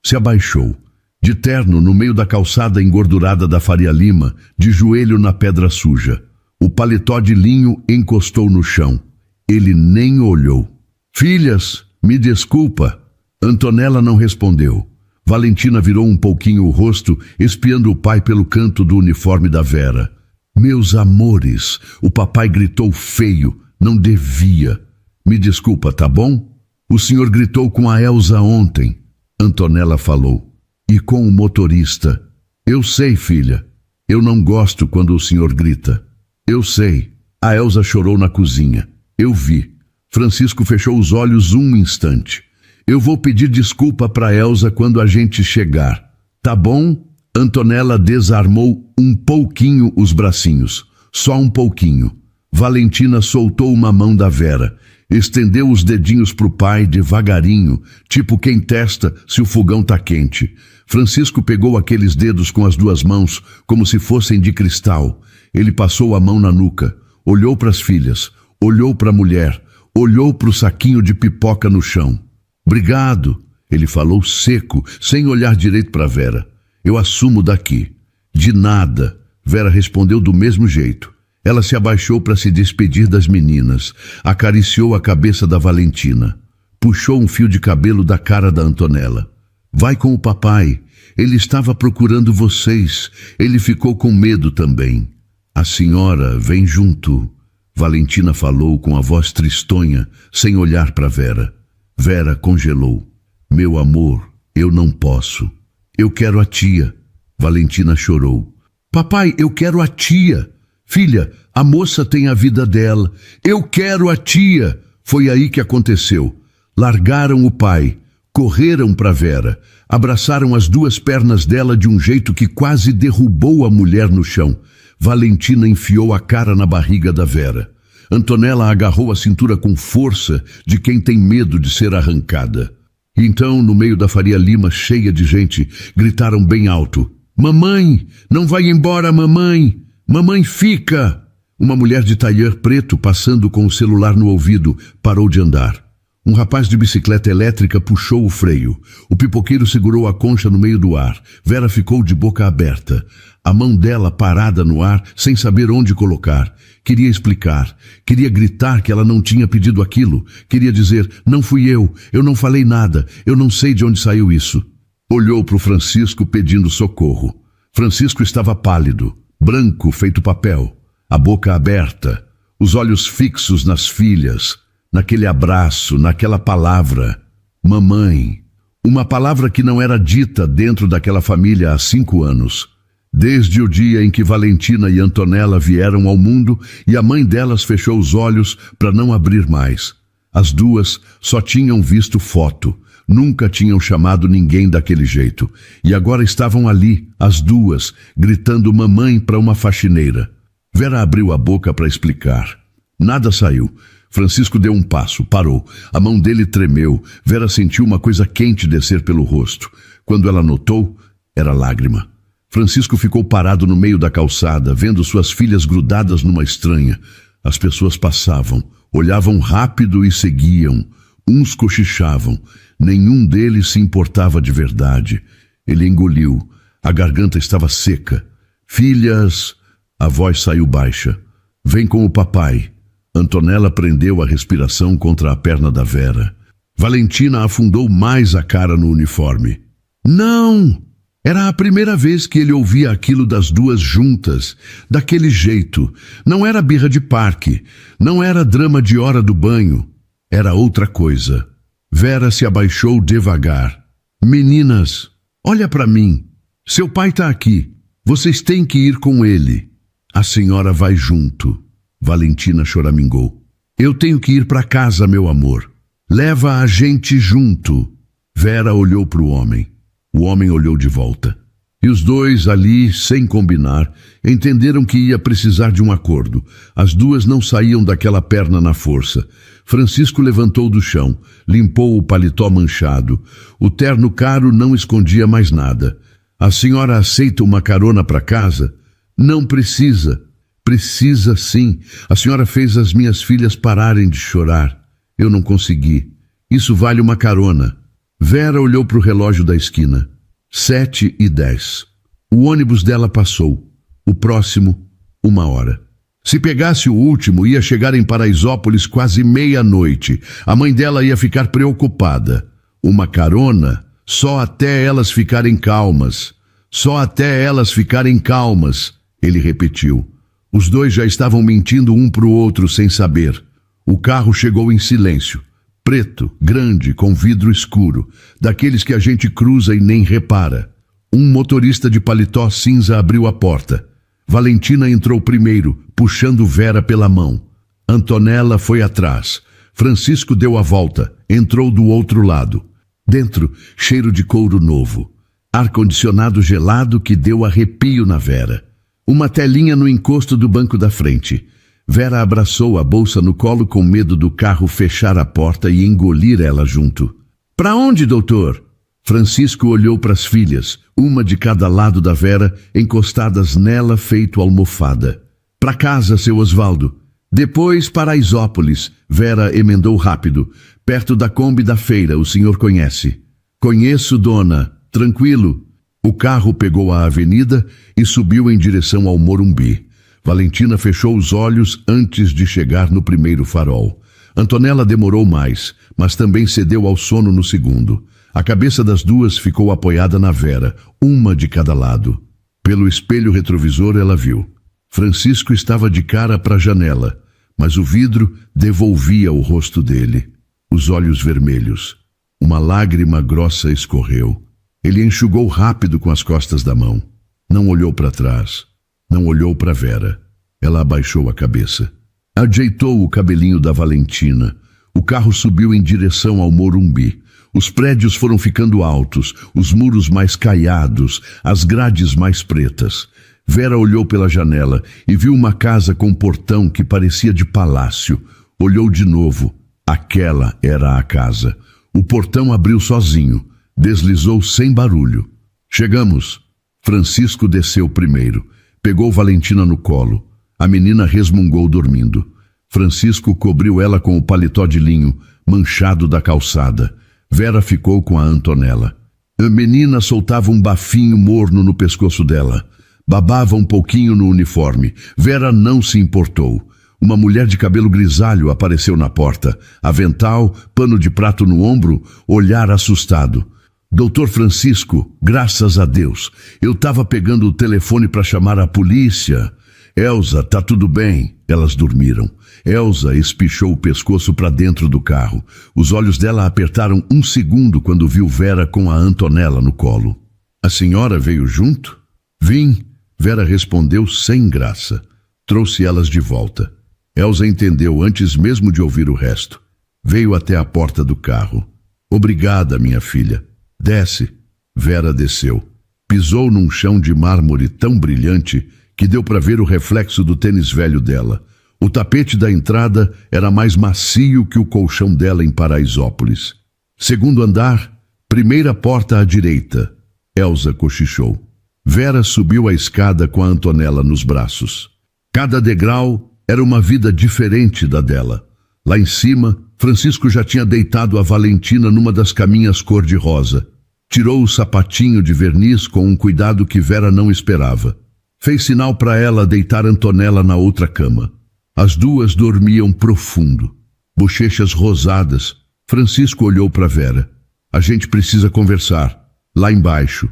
Se abaixou, de terno no meio da calçada engordurada da Faria Lima, de joelho na pedra suja. O paletó de linho encostou no chão. Ele nem olhou. Filhas, me desculpa. Antonella não respondeu. Valentina virou um pouquinho o rosto, espiando o pai pelo canto do uniforme da Vera. Meus amores, o papai gritou feio, não devia. Me desculpa, tá bom? O senhor gritou com a Elza ontem. Antonella falou. E com o motorista. Eu sei, filha. Eu não gosto quando o senhor grita. Eu sei. A Elza chorou na cozinha. Eu vi. Francisco fechou os olhos um instante. Eu vou pedir desculpa para Elza quando a gente chegar. Tá bom? Antonella desarmou um pouquinho os bracinhos, só um pouquinho. Valentina soltou uma mão da Vera, estendeu os dedinhos pro pai devagarinho, tipo quem testa se o fogão tá quente. Francisco pegou aqueles dedos com as duas mãos, como se fossem de cristal. Ele passou a mão na nuca, olhou para as filhas, olhou para a mulher, olhou para o saquinho de pipoca no chão. Obrigado, ele falou seco, sem olhar direito para Vera. Eu assumo daqui. De nada, Vera respondeu do mesmo jeito. Ela se abaixou para se despedir das meninas, acariciou a cabeça da Valentina, puxou um fio de cabelo da cara da Antonella. Vai com o papai, ele estava procurando vocês, ele ficou com medo também. A senhora vem junto, Valentina falou com a voz tristonha, sem olhar para Vera. Vera congelou. Meu amor, eu não posso. Eu quero a tia. Valentina chorou. Papai, eu quero a tia. Filha, a moça tem a vida dela. Eu quero a tia. Foi aí que aconteceu. Largaram o pai, correram para Vera, abraçaram as duas pernas dela de um jeito que quase derrubou a mulher no chão. Valentina enfiou a cara na barriga da Vera. Antonella agarrou a cintura com força de quem tem medo de ser arrancada. Então, no meio da Faria Lima, cheia de gente, gritaram bem alto. Mamãe, não vai embora, mamãe! Mamãe, fica! Uma mulher de taier preto, passando com o celular no ouvido, parou de andar. Um rapaz de bicicleta elétrica puxou o freio. O pipoqueiro segurou a concha no meio do ar. Vera ficou de boca aberta. A mão dela parada no ar, sem saber onde colocar. Queria explicar. Queria gritar que ela não tinha pedido aquilo. Queria dizer, não fui eu não falei nada, eu não sei de onde saiu isso. Olhou para o Francisco pedindo socorro. Francisco estava pálido, branco feito papel, a boca aberta, os olhos fixos nas filhas, naquele abraço, naquela palavra, mamãe. Uma palavra que não era dita dentro daquela família há 5 anos. Desde o dia em que Valentina e Antonella vieram ao mundo e a mãe delas fechou os olhos para não abrir mais. As duas só tinham visto foto, nunca tinham chamado ninguém daquele jeito. E agora estavam ali, as duas, gritando mamãe para uma faxineira. Vera abriu a boca para explicar. Nada saiu. Francisco deu um passo, parou. A mão dele tremeu. Vera sentiu uma coisa quente descer pelo rosto. Quando ela notou, era lágrima. Francisco ficou parado no meio da calçada, vendo suas filhas grudadas numa estranha. As pessoas passavam, olhavam rápido e seguiam. Uns cochichavam. Nenhum deles se importava de verdade. Ele engoliu. A garganta estava seca. Filhas... A voz saiu baixa. Vem com o papai. Antonella prendeu a respiração contra a perna da Vera. Valentina afundou mais a cara no uniforme. Não! Era a primeira vez que ele ouvia aquilo das duas juntas, daquele jeito. Não era birra de parque, não era drama de hora do banho. Era outra coisa. Vera se abaixou devagar. Meninas, olha para mim. Seu pai tá aqui. Vocês têm que ir com ele. A senhora vai junto. Valentina choramingou. Eu tenho que ir para casa, meu amor. Leva a gente junto. Vera olhou para o homem. O homem olhou de volta. E os dois ali, sem combinar, entenderam que ia precisar de um acordo. As duas não saíam daquela perna na força. Francisco levantou do chão, limpou o paletó manchado. O terno caro não escondia mais nada. A senhora aceita uma carona para casa? Não precisa. Precisa sim. A senhora fez as minhas filhas pararem de chorar. Eu não consegui. Isso vale uma carona. Vera olhou para o relógio da esquina. 7h10. O ônibus dela passou. O próximo, 1h. Se pegasse o último, ia chegar em Paraisópolis quase meia-noite. A mãe dela ia ficar preocupada. Uma carona, só até elas ficarem calmas. Só até elas ficarem calmas, ele repetiu. Os dois já estavam mentindo um para o outro sem saber. O carro chegou em silêncio. Preto, grande, com vidro escuro, daqueles que a gente cruza e nem repara. Um motorista de paletó cinza abriu a porta. Valentina entrou primeiro, puxando Vera pela mão. Antonella foi atrás. Francisco deu a volta, entrou do outro lado. Dentro, cheiro de couro novo. Ar-condicionado gelado que deu arrepio na Vera. Uma telinha no encosto do banco da frente. Vera abraçou a bolsa no colo com medo do carro fechar a porta e engolir ela junto. "Para onde, doutor?" Francisco olhou para as filhas, uma de cada lado da Vera, encostadas nela feito almofada. "Para casa, seu Osvaldo. Depois Paraisópolis." Vera emendou rápido. "Perto da Kombi da feira, o senhor conhece." "Conheço, dona. Tranquilo." O carro pegou a avenida e subiu em direção ao Morumbi. Valentina fechou os olhos antes de chegar no primeiro farol. Antonella demorou mais, mas também cedeu ao sono no segundo. A cabeça das duas ficou apoiada na Vera, uma de cada lado. Pelo espelho retrovisor ela viu. Francisco estava de cara para a janela, mas o vidro devolvia o rosto dele. Os olhos vermelhos. Uma lágrima grossa escorreu. Ele enxugou rápido com as costas da mão. Não olhou para trás. Não olhou para Vera. Ela abaixou a cabeça. Ajeitou o cabelinho da Valentina. O carro subiu em direção ao Morumbi. Os prédios foram ficando altos, os muros mais caiados, as grades mais pretas. Vera olhou pela janela e viu uma casa com portão que parecia de palácio. Olhou de novo. Aquela era a casa. O portão abriu sozinho. Deslizou sem barulho. "Chegamos." Francisco desceu primeiro. Pegou Valentina no colo. A menina resmungou dormindo. Francisco cobriu ela com o paletó de linho, manchado da calçada. Vera ficou com a Antonella. A menina soltava um bafinho morno no pescoço dela. Babava um pouquinho no uniforme. Vera não se importou. Uma mulher de cabelo grisalho apareceu na porta. Avental, pano de prato no ombro, olhar assustado. "Doutor Francisco, graças a Deus. Eu estava pegando o telefone para chamar a polícia." "Elza, tá tudo bem." Elas dormiram. Elza espichou o pescoço para dentro do carro. Os olhos dela apertaram um segundo quando viu Vera com a Antonella no colo. "A senhora veio junto?" "Vim." Vera respondeu sem graça. Trouxe elas de volta. Elza entendeu antes mesmo de ouvir o resto. Veio até a porta do carro. "Obrigada, minha filha." "Desce." Vera desceu. Pisou num chão de mármore tão brilhante que deu para ver o reflexo do tênis velho dela. O tapete da entrada era mais macio que o colchão dela em Paraisópolis. "Segundo andar, primeira porta à direita." Elza cochichou. Vera subiu a escada com a Antonella nos braços. Cada degrau era uma vida diferente da dela. Lá em cima, Francisco já tinha deitado a Valentina numa das caminhas cor-de-rosa. Tirou o sapatinho de verniz com um cuidado que Vera não esperava. Fez sinal para ela deitar Antonella na outra cama. As duas dormiam profundo, bochechas rosadas. Francisco olhou para Vera. A gente precisa conversar. Lá embaixo.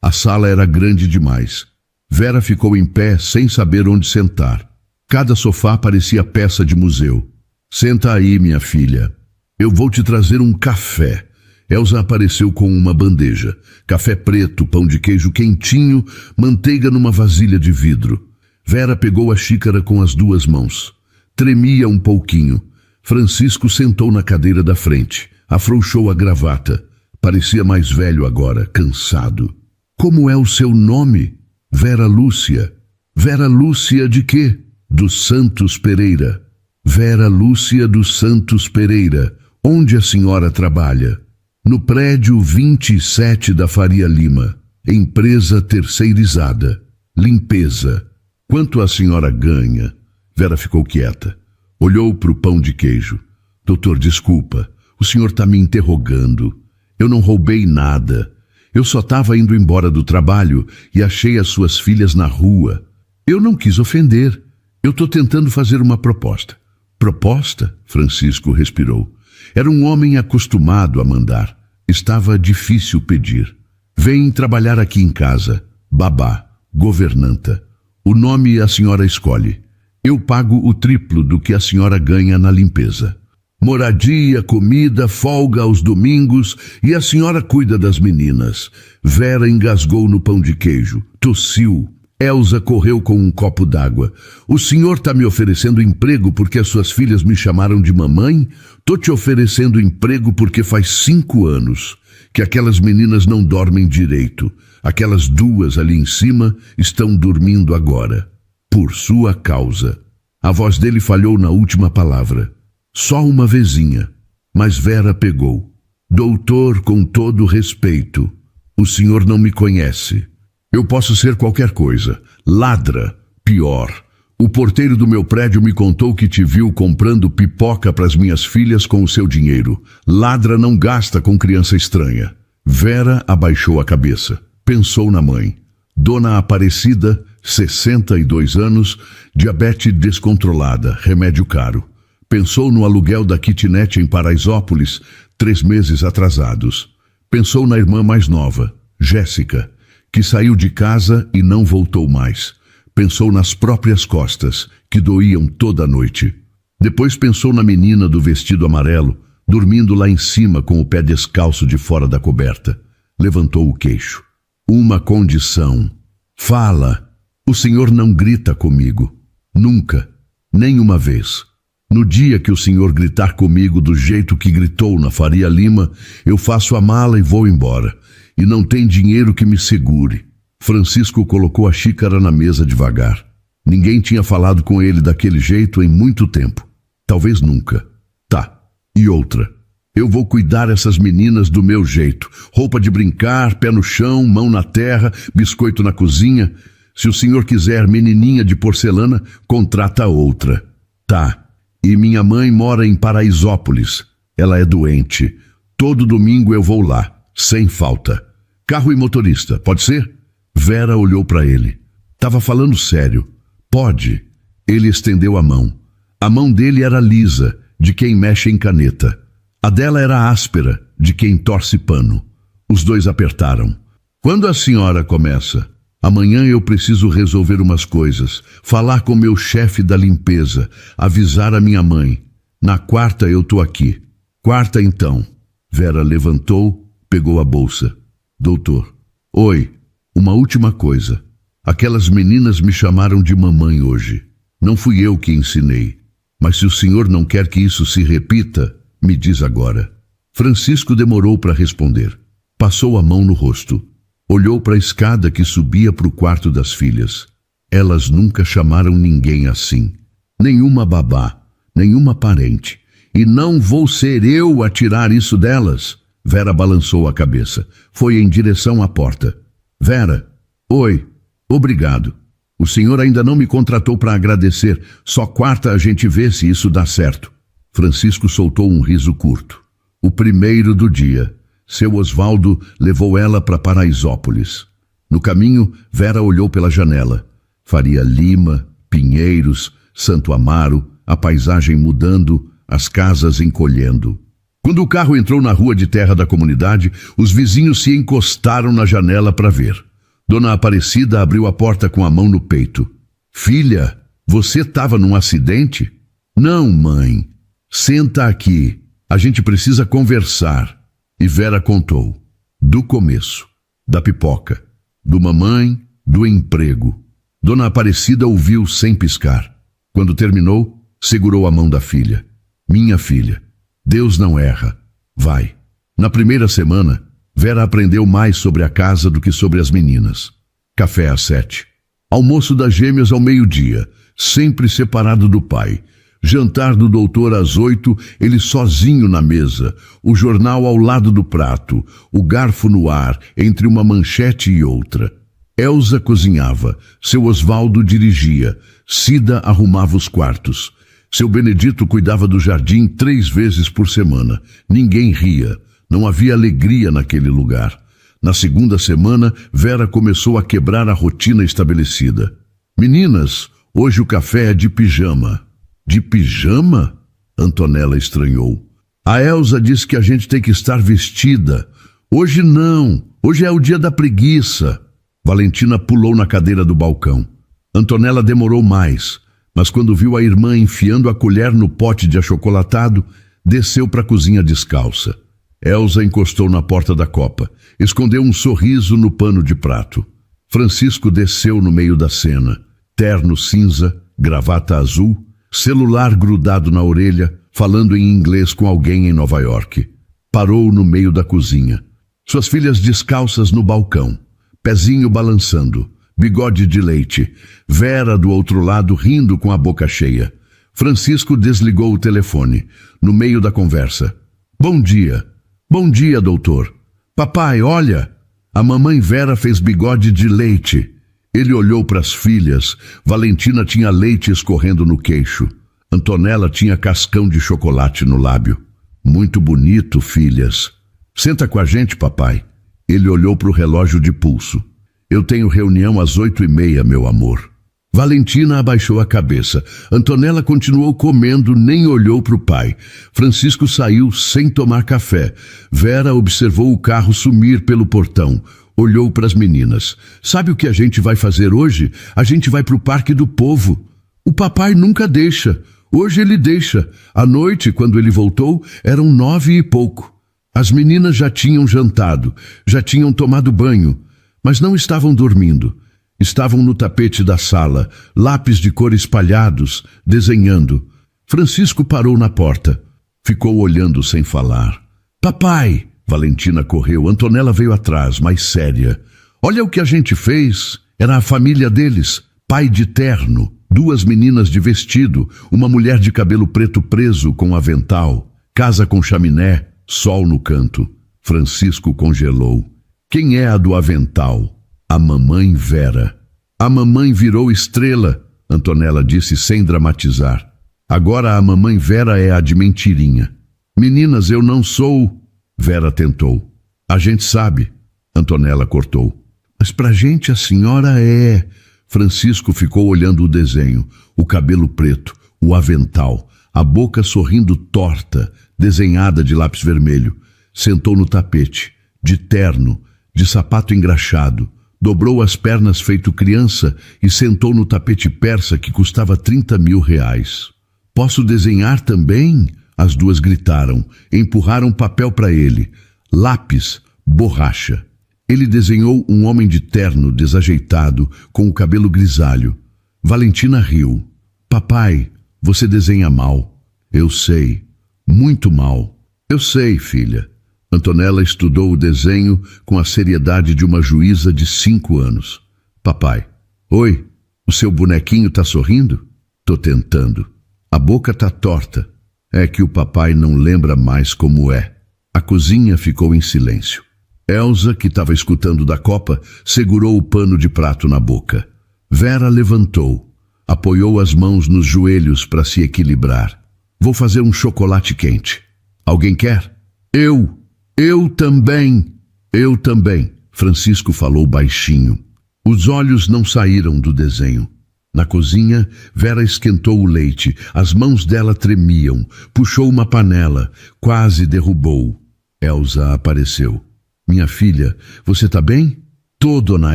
A sala era grande demais. Vera ficou em pé sem saber onde sentar. Cada sofá parecia peça de museu. Senta aí, minha filha. Eu vou te trazer um café. Elsa apareceu com uma bandeja. Café preto, pão de queijo quentinho, manteiga numa vasilha de vidro. Vera pegou a xícara com as duas mãos. Tremia um pouquinho. Francisco sentou na cadeira da frente. Afrouxou a gravata. Parecia mais velho agora, cansado. Como é o seu nome? Vera Lúcia. Vera Lúcia de quê? Dos Santos Pereira. Vera Lúcia dos Santos Pereira. Onde a senhora trabalha? No prédio 27 da Faria Lima. Empresa terceirizada. Limpeza. Quanto a senhora ganha? Vera ficou quieta. Olhou para o pão de queijo. Doutor, desculpa. O senhor está me interrogando. Eu não roubei nada. Eu só estava indo embora do trabalho e achei as suas filhas na rua. Eu não quis ofender. Eu estou tentando fazer uma proposta. Proposta? Francisco respirou. Era um homem acostumado a mandar. Estava difícil pedir. Vem trabalhar aqui em casa. Babá, governanta. O nome a senhora escolhe. Eu pago o triplo do que a senhora ganha na limpeza. Moradia, comida, folga aos domingos e a senhora cuida das meninas. Vera engasgou no pão de queijo, tossiu. Elsa correu com um copo d'água. O senhor está me oferecendo emprego porque as suas filhas me chamaram de mamãe? Tô te oferecendo emprego porque faz 5 anos que aquelas meninas não dormem direito. Aquelas duas ali em cima estão dormindo agora. Por sua causa. A voz dele falhou na última palavra. Só uma vezinha. Mas Vera pegou. Doutor, com todo respeito, o senhor não me conhece. Eu posso ser qualquer coisa. Ladra. Pior. O porteiro do meu prédio me contou que te viu comprando pipoca para as minhas filhas com o seu dinheiro. Ladra não gasta com criança estranha. Vera abaixou a cabeça. Pensou na mãe. Dona Aparecida, 62 anos, diabetes descontrolada, remédio caro. Pensou no aluguel da kitnet em Paraisópolis, 3 meses atrasados. Pensou na irmã mais nova, Jéssica, que saiu de casa e não voltou mais. Pensou nas próprias costas, que doíam toda a noite. Depois pensou na menina do vestido amarelo, dormindo lá em cima com o pé descalço de fora da coberta. Levantou o queixo. Uma condição. Fala. O senhor não grita comigo. Nunca. Nem uma vez. No dia que o senhor gritar comigo do jeito que gritou na Faria Lima, eu faço a mala e vou embora. E não tem dinheiro que me segure. Francisco colocou a xícara na mesa devagar. Ninguém tinha falado com ele daquele jeito em muito tempo. Talvez nunca. Tá. E outra. Eu vou cuidar essas meninas do meu jeito. Roupa de brincar, pé no chão, mão na terra, biscoito na cozinha. Se o senhor quiser menininha de porcelana, contrata outra. Tá. E minha mãe mora em Paraisópolis. Ela é doente. Todo domingo eu vou lá, sem falta. Carro e motorista, pode ser? Vera olhou para ele. Tava falando sério. Pode. Ele estendeu a mão. A mão dele era lisa, de quem mexe em caneta. A dela era áspera, de quem torce pano. Os dois apertaram. Quando a senhora começa? Amanhã eu preciso resolver umas coisas, falar com meu chefe da limpeza, avisar a minha mãe. Na quarta eu tô aqui. Quarta então. Vera levantou, pegou a bolsa. Doutor. Oi. Uma última coisa. Aquelas meninas me chamaram de mamãe hoje. Não fui eu que ensinei. Mas se o senhor não quer que isso se repita, me diz agora. Francisco demorou para responder. Passou a mão no rosto. Olhou para a escada que subia para o quarto das filhas. Elas nunca chamaram ninguém assim. Nenhuma babá, nenhuma parente. E não vou ser eu a tirar isso delas. Vera balançou a cabeça. Foi em direção à porta. Vera, oi, obrigado. O senhor ainda não me contratou para agradecer. Só quarta a gente vê se isso dá certo. Francisco soltou um riso curto. O primeiro do dia. Seu Osvaldo levou ela para Paraisópolis. No caminho, Vera olhou pela janela. Faria Lima, Pinheiros, Santo Amaro, a paisagem mudando, as casas encolhendo. Quando o carro entrou na rua de terra da comunidade, os vizinhos se encostaram na janela para ver. Dona Aparecida abriu a porta com a mão no peito. Filha, você estava num acidente? Não, mãe. Senta aqui. A gente precisa conversar. E Vera contou. Do começo. Da pipoca. Do mamãe, do emprego. Dona Aparecida ouviu sem piscar. Quando terminou, segurou a mão da filha. Minha filha, Deus não erra. Vai. Na primeira semana, Vera aprendeu mais sobre a casa do que sobre as meninas. Café às 7. Almoço das gêmeas ao meio-dia, sempre separado do pai. Jantar do doutor às 8, ele sozinho na mesa, o jornal ao lado do prato, o garfo no ar, entre uma manchete e outra. Elza cozinhava, seu Osvaldo dirigia, Cida arrumava os quartos. Seu Benedito cuidava do jardim 3 vezes por semana. Ninguém ria, não havia alegria naquele lugar. Na segunda semana, Vera começou a quebrar a rotina estabelecida. Meninas, hoje o café é de pijama. De pijama? Antonella estranhou. A Elza disse que a gente tem que estar vestida. Hoje não, hoje é o dia da preguiça. Valentina pulou na cadeira do balcão. Antonella demorou mais, mas quando viu a irmã enfiando a colher no pote de achocolatado, desceu para a cozinha descalça. Elza encostou na porta da copa, escondeu um sorriso no pano de prato. Francisco desceu no meio da cena, terno cinza, gravata azul, celular grudado na orelha, falando em inglês com alguém em Nova York. Parou no meio da cozinha. Suas filhas descalças no balcão, pezinho balançando, bigode de leite, Vera do outro lado rindo com a boca cheia. Francisco desligou o telefone, no meio da conversa. Bom dia. Bom dia, doutor. Papai, olha. A mamãe Vera fez bigode de leite. Ele olhou para as filhas. Valentina tinha leite escorrendo no queixo. Antonella tinha cascão de chocolate no lábio. Muito bonito, filhas. Senta com a gente, papai. Ele olhou para o relógio de pulso. Eu tenho reunião às 8h30, meu amor. Valentina abaixou a cabeça. Antonella continuou comendo, nem olhou para o pai. Francisco saiu sem tomar café. Vera observou o carro sumir pelo portão. Olhou para as meninas. Sabe o que a gente vai fazer hoje? A gente vai para o Parque do Povo. O papai nunca deixa. Hoje ele deixa. À noite, quando ele voltou, eram 9 e pouco. As meninas já tinham jantado, já tinham tomado banho, mas não estavam dormindo. Estavam no tapete da sala, lápis de cor espalhados, desenhando. Francisco parou na porta. Ficou olhando sem falar. Papai! Valentina correu. Antonella veio atrás, mais séria. Olha o que a gente fez. Era a família deles. Pai de terno, 2 meninas de vestido, uma mulher de cabelo preto preso com avental, casa com chaminé, sol no canto. Francisco congelou. Quem é a do avental? A mamãe Vera. A mamãe virou estrela, Antonella disse sem dramatizar. Agora a mamãe Vera é a de mentirinha. Meninas, eu não sou... Vera tentou. A gente sabe, Antonella cortou. Mas pra gente a senhora é... Francisco ficou olhando o desenho, o cabelo preto, o avental, a boca sorrindo torta, desenhada de lápis vermelho. Sentou no tapete, de terno, de sapato engraxado. Dobrou as pernas feito criança e sentou no tapete persa que custava 30 mil reais. Posso desenhar também? As 2 gritaram, empurraram papel para ele. Lápis, borracha. Ele desenhou um homem de terno desajeitado, com o cabelo grisalho. Valentina riu. Papai, você desenha mal. Eu sei, muito mal. Eu sei, filha. Antonella estudou o desenho com a seriedade de uma juíza de 5 anos. Papai, oi, o seu bonequinho tá sorrindo? Tô tentando. A boca tá torta. É que o papai não lembra mais como é. A cozinha ficou em silêncio. Elza, que estava escutando da copa, segurou o pano de prato na boca. Vera levantou, apoiou as mãos nos joelhos para se equilibrar. Vou fazer um chocolate quente. Alguém quer? Eu também. Eu também, Francisco falou baixinho. Os olhos não saíram do desenho. Na cozinha, Vera esquentou o leite. As mãos dela tremiam. Puxou uma panela. Quase derrubou. Elsa apareceu. Minha filha, você tá bem? Tô, dona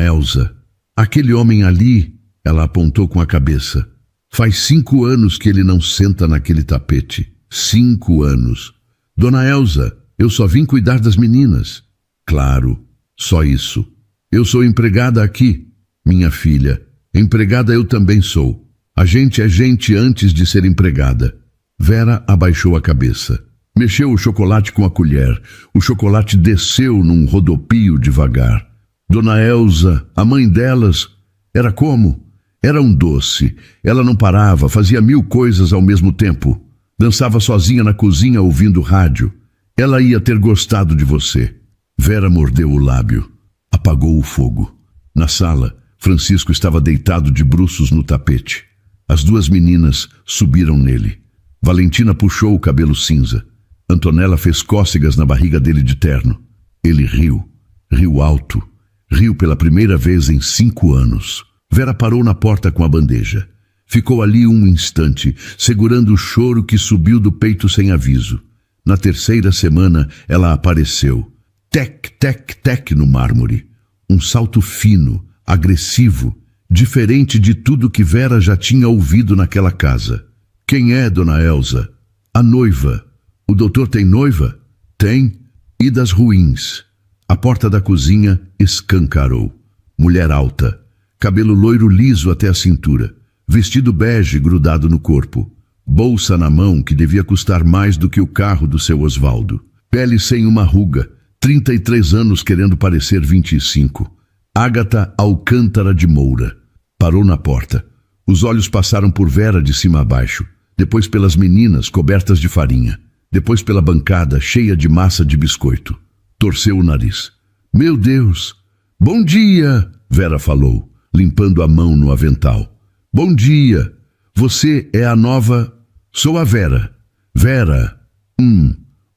Elsa. Aquele homem ali, ela apontou com a cabeça. Faz 5 anos que ele não senta naquele tapete. 5 anos. Dona Elsa, eu só vim cuidar das meninas. Claro, só isso. Eu sou empregada aqui. Minha filha, empregada eu também sou. A gente é gente antes de ser empregada. Vera abaixou a cabeça. Mexeu o chocolate com a colher. O chocolate desceu num rodopio devagar. Dona Elsa, a mãe delas, era como? Era um doce. Ela não parava, fazia 1000 coisas ao mesmo tempo. Dançava sozinha na cozinha ouvindo rádio. Ela ia ter gostado de você. Vera mordeu o lábio. Apagou o fogo. Na sala, Francisco estava deitado de bruços no tapete. As 2 meninas subiram nele. Valentina puxou o cabelo cinza. Antonella fez cócegas na barriga dele de terno. Ele riu. Riu alto. Riu pela primeira vez em 5 anos. Vera parou na porta com a bandeja. Ficou ali um instante, segurando o choro que subiu do peito sem aviso. Na 3ª semana, ela apareceu. Tec, tec, tec no mármore. Um salto fino, agressivo, diferente de tudo que Vera já tinha ouvido naquela casa. Quem é, dona Elsa? A noiva. O doutor tem noiva? Tem. E das ruins. A porta da cozinha escancarou. Mulher alta. Cabelo loiro liso até a cintura. Vestido bege grudado no corpo. Bolsa na mão que devia custar mais do que o carro do seu Osvaldo. Pele sem uma ruga. 33 anos querendo parecer 25. Ágata Alcântara de Moura. Parou na porta. Os olhos passaram por Vera de cima a baixo. Depois pelas meninas cobertas de farinha. Depois pela bancada cheia de massa de biscoito. Torceu o nariz. Meu Deus! Bom dia! Vera falou, limpando a mão no avental. Bom dia! Você é a nova... Sou a Vera. Vera.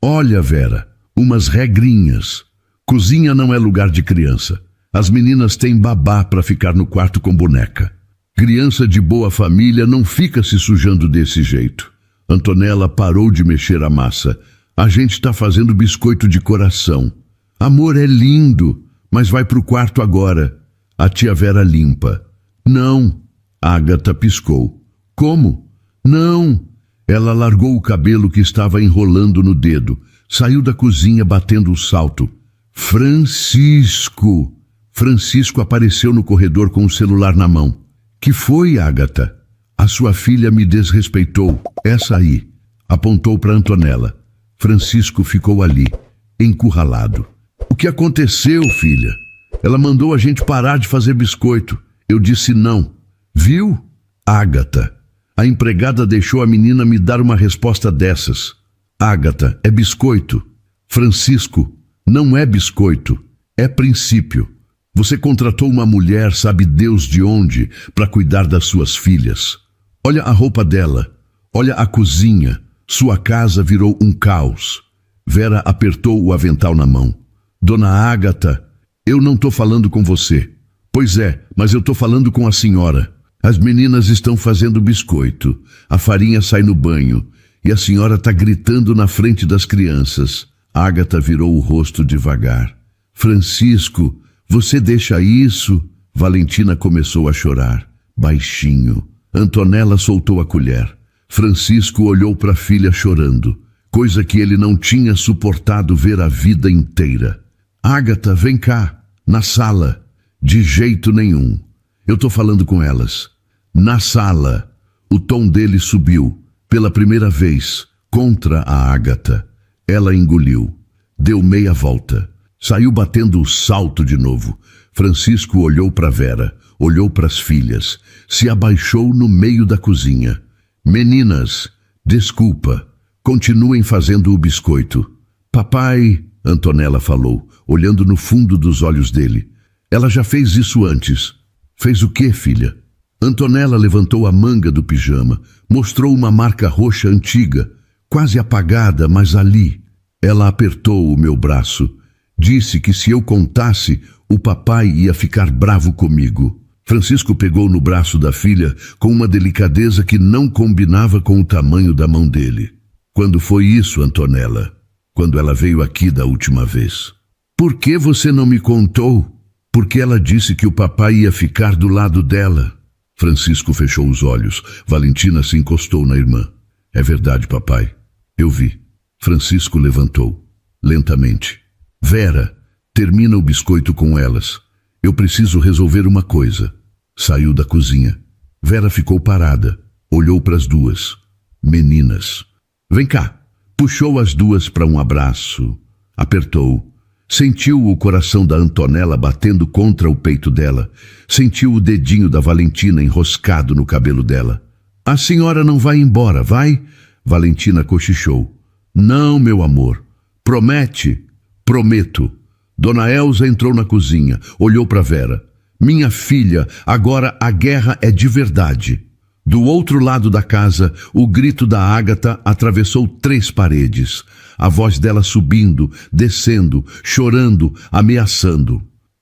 Olha, Vera. Umas regrinhas. Cozinha não é lugar de criança. As meninas têm babá para ficar no quarto com boneca. Criança de boa família não fica se sujando desse jeito. Antonella parou de mexer a massa. A gente tá fazendo biscoito de coração. Amor, é lindo, mas vai pro quarto agora. A tia Vera limpa. Não. Ágata piscou. Como? Não. Ela largou o cabelo que estava enrolando no dedo. Saiu da cozinha batendo o salto. Francisco! Francisco apareceu no corredor com o celular na mão. Que foi, Ágata? A sua filha me desrespeitou. Essa aí. Apontou para Antonella. Francisco ficou ali, encurralado. O que aconteceu, filha? Ela mandou a gente parar de fazer biscoito. Eu disse não. Viu? Ágata. A empregada deixou a menina me dar uma resposta dessas. Ágata, é biscoito. Francisco, não é biscoito. É princípio. Você contratou uma mulher, sabe Deus de onde, para cuidar das suas filhas. Olha a roupa dela. Olha a cozinha. Sua casa virou um caos. Vera apertou o avental na mão. Dona Ágata, eu não estou falando com você. Pois é, mas eu estou falando com a senhora. As meninas estão fazendo biscoito. A farinha sai no banho. E a senhora está gritando na frente das crianças. Ágata virou o rosto devagar. Francisco, você deixa isso? Valentina começou a chorar. Baixinho. Antonella soltou a colher. Francisco olhou para a filha chorando. Coisa que ele não tinha suportado ver a vida inteira. Ágata, vem cá. Na sala. De jeito nenhum. Eu estou falando com elas. Na sala. O tom dele subiu. Pela primeira vez. Contra a Ágata. Ela engoliu. Deu meia volta. Saiu batendo o salto de novo. Francisco olhou para Vera. Olhou para as filhas. Se abaixou no meio da cozinha. Meninas, desculpa. Continuem fazendo o biscoito. Papai, Antonella falou, olhando no fundo dos olhos dele. Ela já fez isso antes. Fez o quê, filha? Antonella levantou a manga do pijama, mostrou uma marca roxa antiga, quase apagada, mas ali. Ela apertou o meu braço. Disse que se eu contasse, o papai ia ficar bravo comigo. Francisco pegou no braço da filha com uma delicadeza que não combinava com o tamanho da mão dele. Quando foi isso, Antonella? Quando ela veio aqui da última vez. Por que você não me contou? Porque ela disse que o papai ia ficar do lado dela. Francisco fechou os olhos. Valentina se encostou na irmã. É verdade, papai. Eu vi. Francisco levantou, lentamente. Vera, termina o biscoito com elas. Eu preciso resolver uma coisa. Saiu da cozinha. Vera ficou parada. Olhou para as duas. Meninas. Vem cá. Puxou as duas para um abraço. Apertou. Sentiu o coração da Antonella batendo contra o peito dela. Sentiu o dedinho da Valentina enroscado no cabelo dela. A senhora não vai embora, vai? Valentina cochichou. Não, meu amor. Promete? Prometo. Dona Elza entrou na cozinha, olhou para Vera. Minha filha, agora a guerra é de verdade. Do outro lado da casa, o grito da Ágata atravessou 3 paredes. A voz dela subindo, descendo, chorando, ameaçando.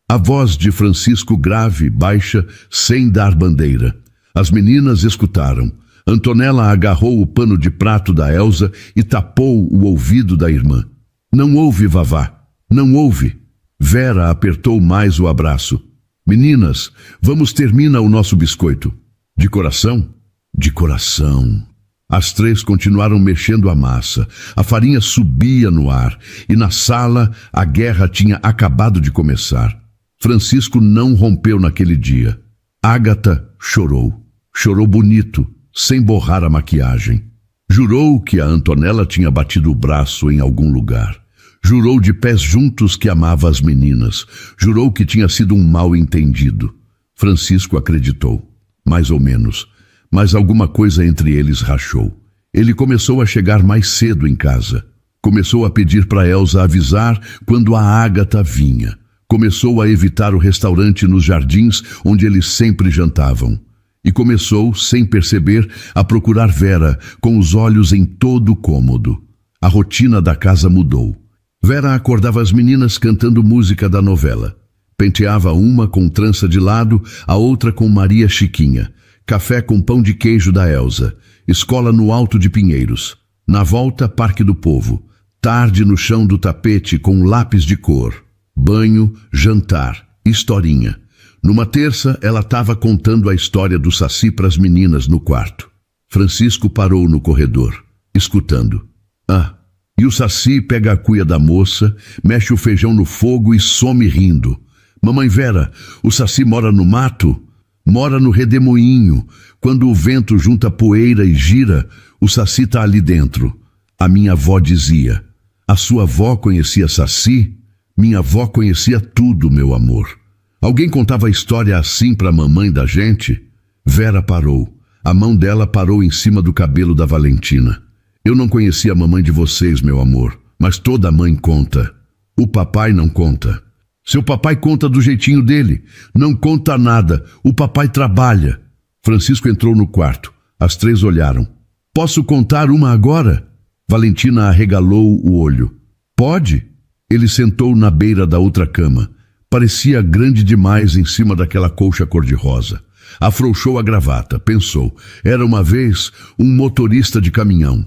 A voz de Francisco grave, baixa, sem dar bandeira. As meninas escutaram. Antonella agarrou o pano de prato da Elza e tapou o ouvido da irmã. Não ouve, Vavá. Não ouve. Vera apertou mais o abraço. Meninas, vamos terminar o nosso biscoito. De coração? De coração. As 3 continuaram mexendo a massa. A farinha subia no ar e na sala a guerra tinha acabado de começar. Francisco não rompeu naquele dia. Ágata chorou. Chorou bonito, sem borrar a maquiagem. Jurou que a Antonella tinha batido o braço em algum lugar. Jurou de pés juntos que amava as meninas. Jurou que tinha sido um mal-entendido. Francisco acreditou, mais ou menos. Mas alguma coisa entre eles rachou. Ele começou a chegar mais cedo em casa. Começou a pedir para Elza avisar quando a Ágata vinha. Começou a evitar o restaurante nos jardins onde eles sempre jantavam. E começou, sem perceber, a procurar Vera, com os olhos em todo o cômodo. A rotina da casa mudou. Vera acordava as meninas cantando música da novela. Penteava uma com trança de lado, a outra com Maria Chiquinha. Café com pão de queijo da Elza. Escola no Alto de Pinheiros. Na volta, Parque do Povo. Tarde no chão do tapete com lápis de cor. Banho, jantar, historinha. Numa terça, ela estava contando a história do Saci para as meninas no quarto. Francisco parou no corredor, escutando. E o Saci pega a cuia da moça, mexe o feijão no fogo e some rindo. Mamãe Vera, o Saci mora no mato? Mora no redemoinho. Quando o vento junta poeira e gira, o Saci tá ali dentro. A minha avó dizia. A sua avó conhecia Saci? Minha avó conhecia tudo, meu amor. Alguém contava a história assim para a mamãe da gente? Vera parou. A mão dela parou em cima do cabelo da Valentina. Eu não conhecia a mamãe de vocês, meu amor, mas toda mãe conta. O papai não conta. Seu papai conta do jeitinho dele. Não conta nada. O papai trabalha. Francisco entrou no quarto. As 3 olharam. Posso contar uma agora? Valentina arregalou o olho. Pode? Ele sentou na beira da outra cama. Parecia grande demais em cima daquela colcha cor-de-rosa. Afrouxou a gravata, pensou. Era uma vez um motorista de caminhão.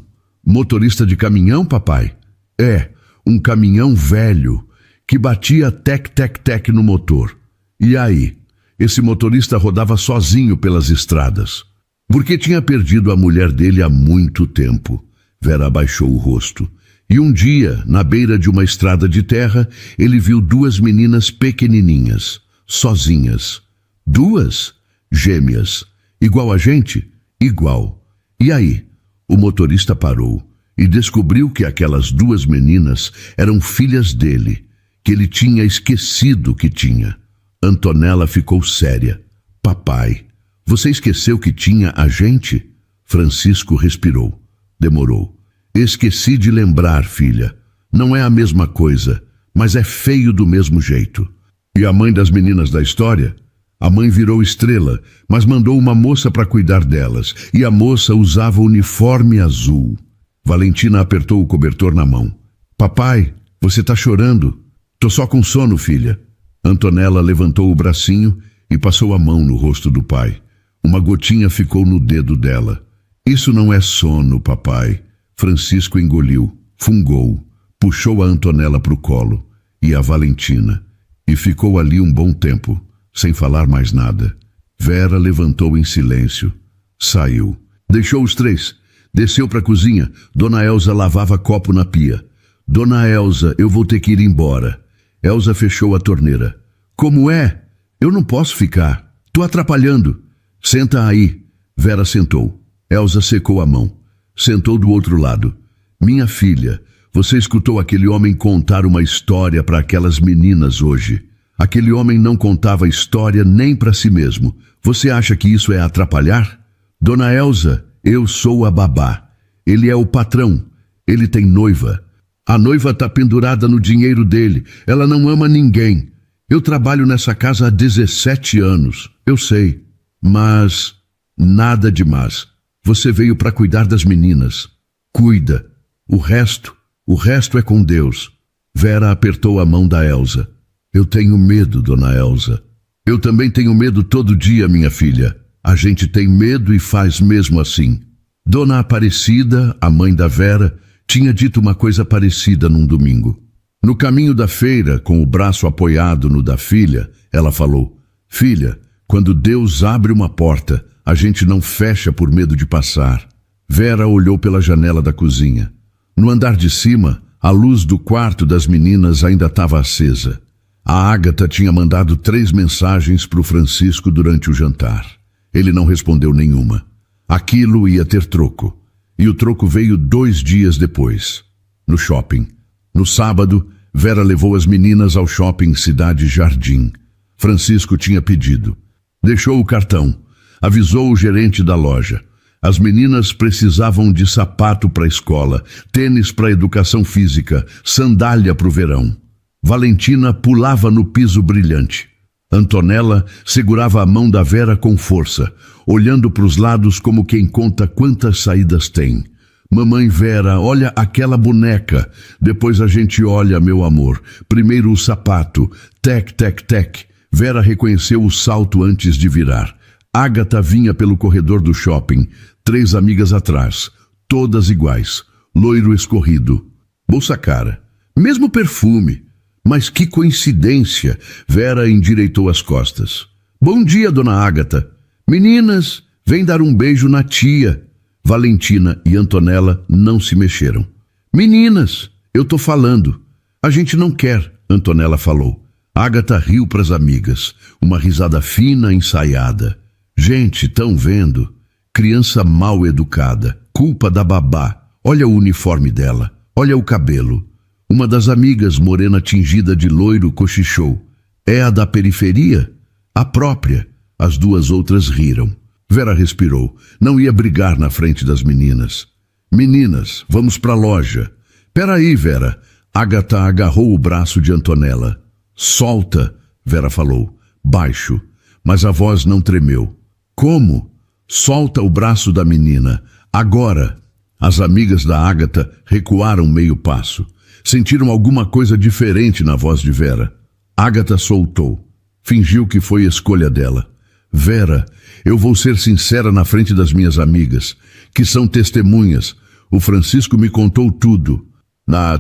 Motorista de caminhão, papai? É, um caminhão velho, que batia tec-tec-tec no motor. E aí? Esse motorista rodava sozinho pelas estradas. Porque tinha perdido a mulher dele há muito tempo. Vera abaixou o rosto. E um dia, na beira de uma estrada de terra, ele viu 2 meninas pequenininhas, sozinhas. 2? Gêmeas. Igual a gente? Igual. E aí? O motorista parou e descobriu que aquelas 2 meninas eram filhas dele, que ele tinha esquecido que tinha. Antonella ficou séria. Papai, você esqueceu que tinha a gente? Francisco respirou. Demorou. Esqueci de lembrar, filha. Não é a mesma coisa, mas é feio do mesmo jeito. E a mãe das meninas da história? A mãe virou estrela, mas mandou uma moça para cuidar delas, e a moça usava uniforme azul. Valentina apertou o cobertor na mão. Papai, você tá chorando? Tô só com sono, filha. Antonella levantou o bracinho e passou a mão no rosto do pai. Uma gotinha ficou no dedo dela. Isso não é sono, papai. Francisco engoliu, fungou, puxou a Antonella para o colo e a Valentina, e ficou ali um bom tempo, sem falar mais nada. Vera levantou em silêncio, saiu, deixou os três, desceu para a cozinha. Dona Elza lavava copo na pia. Dona Elza, eu vou ter que ir embora. Elza fechou a torneira. Como é? Eu não posso ficar. Tô atrapalhando. Senta aí. Vera sentou. Elza secou a mão. Sentou do outro lado. Minha filha, você escutou aquele homem contar uma história para aquelas meninas hoje. Aquele homem não contava história nem para si mesmo. Você acha que isso é atrapalhar? Dona Elza, eu sou a babá. Ele é o patrão. Ele tem noiva. A noiva está pendurada no dinheiro dele. Ela não ama ninguém. Eu trabalho nessa casa há 17 anos. Eu sei. Mas nada demais. Você veio para cuidar das meninas. Cuida. O resto é com Deus. Vera apertou a mão da Elza. Eu tenho medo, Dona Elza. Eu também tenho medo todo dia, minha filha. A gente tem medo e faz mesmo assim. Dona Aparecida, a mãe da Vera, tinha dito uma coisa parecida num domingo. No caminho da feira, com o braço apoiado no da filha, ela falou: Filha, quando Deus abre uma porta, a gente não fecha por medo de passar. Vera olhou pela janela da cozinha. No andar de cima, a luz do quarto das meninas ainda estava acesa. A Ágata tinha mandado 3 mensagens para o Francisco durante o jantar. Ele não respondeu nenhuma. Aquilo ia ter troco. E o troco veio 2 dias depois, no shopping. No sábado, Vera levou as meninas ao shopping Cidade Jardim. Francisco tinha pedido. Deixou o cartão. Avisou o gerente da loja. As meninas precisavam de sapato para a escola, tênis para a educação física, sandália para o verão. Valentina pulava no piso brilhante. Antonella segurava a mão da Vera com força, olhando para os lados como quem conta quantas saídas tem. Mamãe Vera, olha aquela boneca. Depois a gente olha, meu amor. Primeiro o sapato. Tec, tec, tec. Vera reconheceu o salto antes de virar. Ágata vinha pelo corredor do shopping. 3 amigas atrás. Todas iguais. Loiro escorrido. Bolsa cara. Mesmo perfume. Mas que coincidência! Vera endireitou as costas. Bom dia, dona Ágata. Meninas, vem dar um beijo na tia. Valentina e Antonella não se mexeram. Meninas, eu tô falando. A gente não quer, Antonella falou. Ágata riu para as amigas. Uma risada fina, ensaiada. Gente, tão vendo? Criança mal educada. Culpa da babá. Olha o uniforme dela. Olha o cabelo. Uma das amigas, morena tingida de loiro, cochichou. É a da periferia? A própria. As 2 outras riram. Vera respirou. Não ia brigar na frente das meninas. Meninas, vamos para a loja. Peraí, Vera. Ágata agarrou o braço de Antonella. Solta, Vera falou, baixo, mas a voz não tremeu. Como? Solta o braço da menina. Agora. As amigas da Ágata recuaram meio passo. Sentiram alguma coisa diferente na voz de Vera. Ágata soltou. Fingiu que foi escolha dela. Vera, eu vou ser sincera na frente das minhas amigas, que são testemunhas. O Francisco me contou tudo.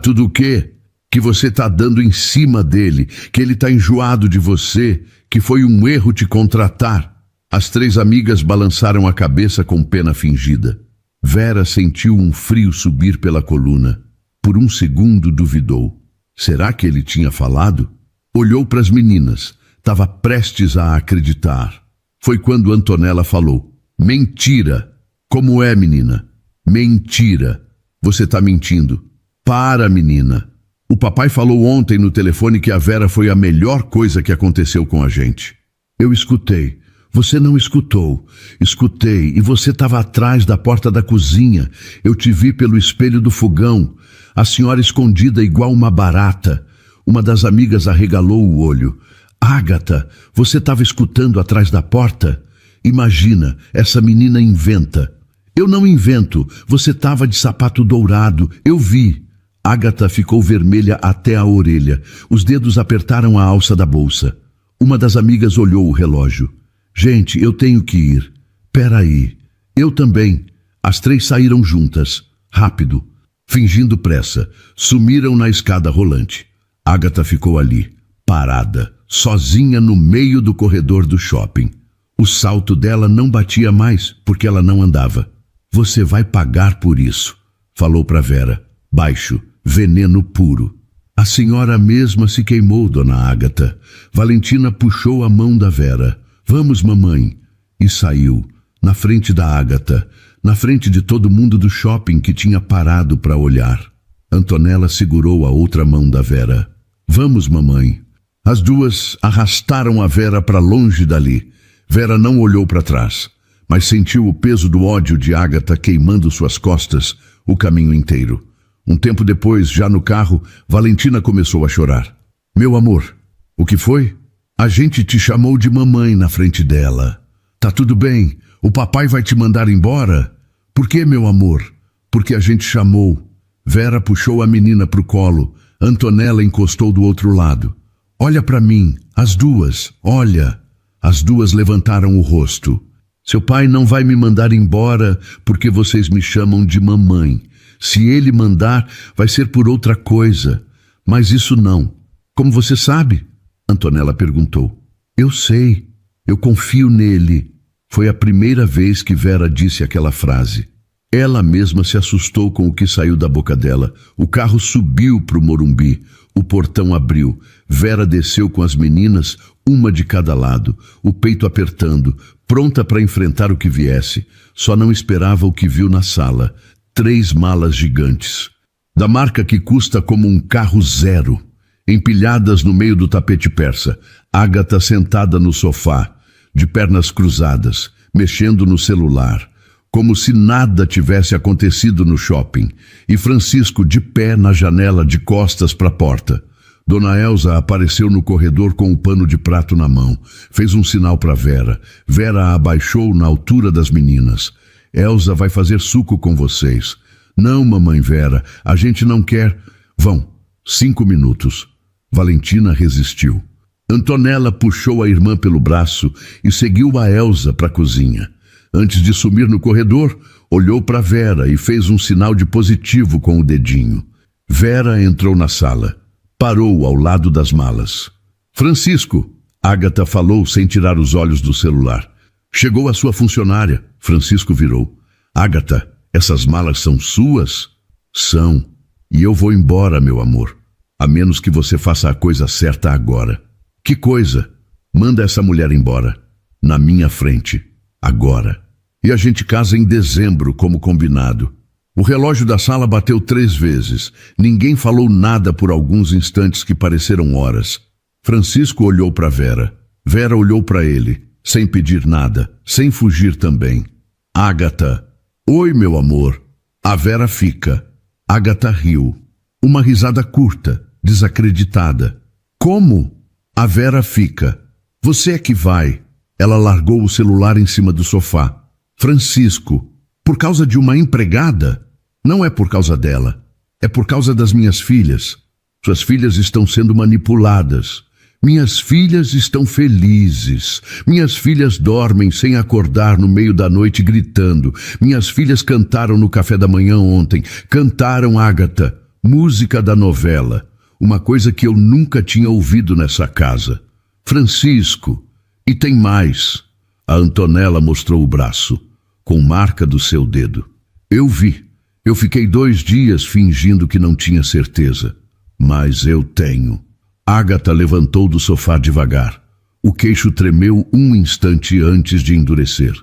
Tudo o quê? Que você tá dando em cima dele, que ele tá enjoado de você, que foi um erro te contratar. As 3 amigas balançaram a cabeça com pena fingida. Vera sentiu um frio subir pela coluna. Por um segundo duvidou. Será que ele tinha falado? Olhou para as meninas. Estava prestes a acreditar. Foi quando Antonella falou. Mentira! Como é, menina? Mentira! Você está mentindo. Para, menina. O papai falou ontem no telefone que a Vera foi a melhor coisa que aconteceu com a gente. Eu escutei. Você não escutou. Escutei. E você estava atrás da porta da cozinha. Eu te vi pelo espelho do fogão. A senhora escondida igual uma barata. Uma das amigas arregalou o olho. Ágata, você estava escutando atrás da porta? Imagina, essa menina inventa. Eu não invento. Você estava de sapato dourado. Eu vi. Ágata ficou vermelha até a orelha. Os dedos apertaram a alça da bolsa. Uma das amigas olhou o relógio. Gente, eu tenho que ir. Peraí. Eu também. As três saíram juntas. Rápido. Fingindo pressa. Sumiram na escada rolante. Agatha ficou ali, parada, sozinha no meio do corredor do shopping. O salto dela não batia mais, porque ela não andava. Você vai pagar por isso, falou para Vera. Baixo, veneno puro. A senhora mesma se queimou, dona Agatha. Valentina puxou a mão da Vera. Vamos, mamãe. E saiu, na frente da Agatha, na frente de todo mundo do shopping que tinha parado para olhar. Antonella segurou a outra mão da Vera. Vamos, mamãe. As duas arrastaram a Vera para longe dali. Vera não olhou para trás, mas sentiu o peso do ódio de Agatha queimando suas costas o caminho inteiro. Um tempo depois, já no carro, Valentina começou a chorar. Meu amor, o que foi? A gente te chamou de mamãe na frente dela. Tá tudo bem, o papai vai te mandar embora? Por que, meu amor? Porque a gente chamou. Vera puxou a menina pro colo. Antonella encostou do outro lado. Olha para mim, as duas, olha. As duas levantaram o rosto. Seu pai não vai me mandar embora porque vocês me chamam de mamãe. Se ele mandar, vai ser por outra coisa. Mas isso não. Como você sabe? Antonella perguntou. Eu sei. Eu confio nele. Foi a primeira vez que Vera disse aquela frase. Ela mesma se assustou com o que saiu da boca dela. O carro subiu para o Morumbi. O portão abriu. Vera desceu com as meninas, uma de cada lado, o peito apertando, pronta para enfrentar o que viesse. Só não esperava o que viu na sala. 3 malas gigantes, da marca que custa como um carro zero, empilhadas no meio do tapete persa. Agatha sentada no sofá, de pernas cruzadas, mexendo no celular, como se nada tivesse acontecido no shopping, e Francisco de pé na janela de costas para a porta. Dona Elsa apareceu no corredor com um pano de prato na mão. Fez um sinal para Vera. Vera a abaixou na altura das meninas. Elsa vai fazer suco com vocês. Não, mamãe Vera, a gente não quer. Vão, 5 minutos. Valentina resistiu. Antonella puxou a irmã pelo braço e seguiu a Elsa para a cozinha. Antes de sumir no corredor, olhou para Vera e fez um sinal de positivo com o dedinho. Vera entrou na sala. Parou ao lado das malas. Francisco, Agatha falou sem tirar os olhos do celular. Chegou a sua funcionária. Francisco virou. Agatha, essas malas são suas? São. E eu vou embora, meu amor. A menos que você faça a coisa certa agora. Que coisa? Manda essa mulher embora. Na minha frente. Agora. E a gente casa em dezembro, como combinado. O relógio da sala bateu 3 vezes. Ninguém falou nada por alguns instantes que pareceram horas. Francisco olhou para Vera. Vera olhou para ele, sem pedir nada, sem fugir também. Agatha. Oi, meu amor. A Vera fica. Agatha riu. Uma risada curta, desacreditada. Como? A Vera fica. Você é que vai. Ela largou o celular em cima do sofá. Francisco, por causa de uma empregada? Não é por causa dela. É por causa das minhas filhas. Suas filhas estão sendo manipuladas. Minhas filhas estão felizes. Minhas filhas dormem sem acordar no meio da noite gritando. Minhas filhas cantaram no café da manhã ontem. Cantaram, Agatha, música da novela. Uma coisa que eu nunca tinha ouvido nessa casa. Francisco, e tem mais. A Antonella mostrou o braço, com marca do seu dedo. Eu vi. Eu fiquei 2 dias fingindo que não tinha certeza. Mas eu tenho. Agatha levantou do sofá devagar. O queixo tremeu um instante antes de endurecer.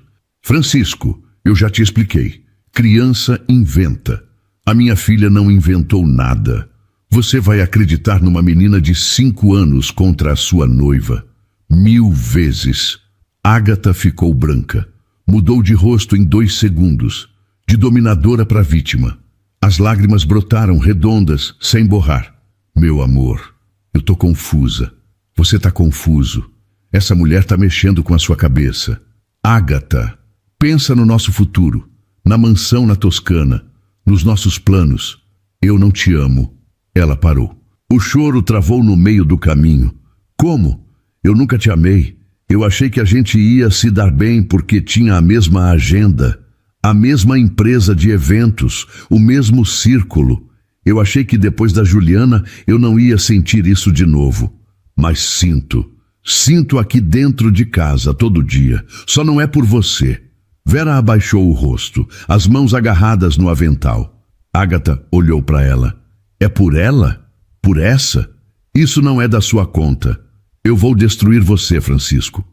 Francisco, eu já te expliquei. Criança inventa. A minha filha não inventou nada. Você vai acreditar numa menina de 5 anos contra a sua noiva. 1000 vezes. Agatha ficou branca. Mudou de rosto em 2 segundos. De dominadora para vítima. As lágrimas brotaram redondas, sem borrar. Meu amor, eu tô confusa. Você tá confuso. Essa mulher tá mexendo com a sua cabeça. Agatha, pensa no nosso futuro. Na mansão na Toscana. Nos nossos planos. Eu não te amo. Ela parou. O choro travou no meio do caminho. Como? Eu nunca te amei. Eu achei que a gente ia se dar bem porque tinha a mesma agenda, a mesma empresa de eventos, o mesmo círculo. Eu achei que depois da Juliana eu não ia sentir isso de novo. Mas sinto. Sinto aqui dentro de casa todo dia. Só não é por você. Vera abaixou o rosto, as mãos agarradas no avental. Ágata olhou para ela. É por ela? Por essa? Isso não é da sua conta. Eu vou destruir você, Francisco.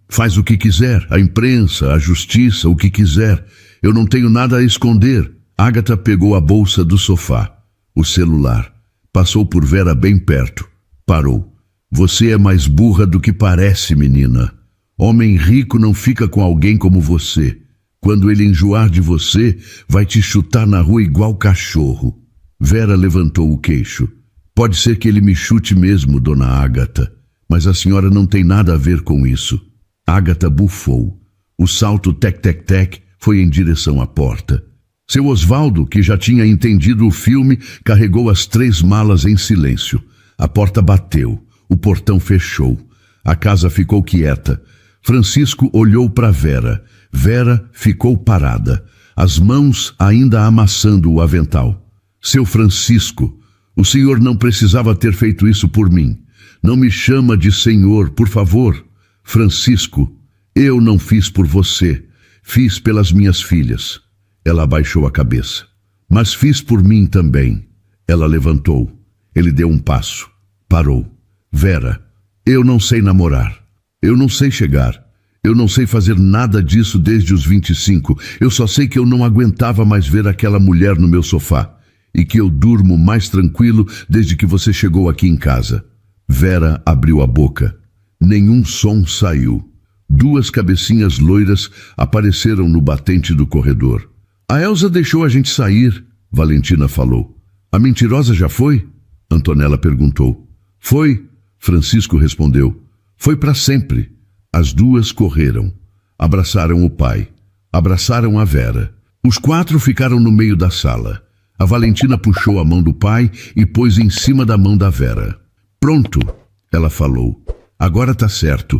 Faz o que quiser, a imprensa, a justiça, o que quiser. Eu não tenho nada a esconder. Ágata pegou a bolsa do sofá, o celular. Passou por Vera bem perto. Parou. Você é mais burra do que parece, menina. Homem rico não fica com alguém como você. Quando ele enjoar de você, vai te chutar na rua igual cachorro. Vera levantou o queixo. Pode ser que ele me chute mesmo, dona Ágata, mas a senhora não tem nada a ver com isso. Ágata bufou. O salto tec-tec-tec foi em direção à porta. Seu Osvaldo, que já tinha entendido o filme, carregou as 3 malas em silêncio. A porta bateu. O portão fechou. A casa ficou quieta. Francisco olhou para Vera. Vera ficou parada, as mãos ainda amassando o avental. Seu Francisco, o senhor não precisava ter feito isso por mim. Não me chama de senhor, por favor. Francisco, eu não fiz por você. Fiz pelas minhas filhas. Ela abaixou a cabeça. Mas fiz por mim também. Ela levantou. Ele deu um passo. Parou. Vera, eu não sei namorar. Eu não sei chegar. Eu não sei fazer nada disso desde os 25. Eu só sei que eu não aguentava mais ver aquela mulher no meu sofá. E que eu durmo mais tranquilo desde que você chegou aqui em casa. Vera abriu a boca. Nenhum som saiu. 2 cabecinhas loiras apareceram no batente do corredor. A Elsa deixou a gente sair, Valentina falou. A mentirosa já foi? Antonella perguntou. Foi, Francisco respondeu. Foi para sempre. As 2 correram. Abraçaram o pai. Abraçaram a Vera. Os 4 ficaram no meio da sala. A Valentina puxou a mão do pai e pôs em cima da mão da Vera. Pronto, ela falou. Agora tá certo.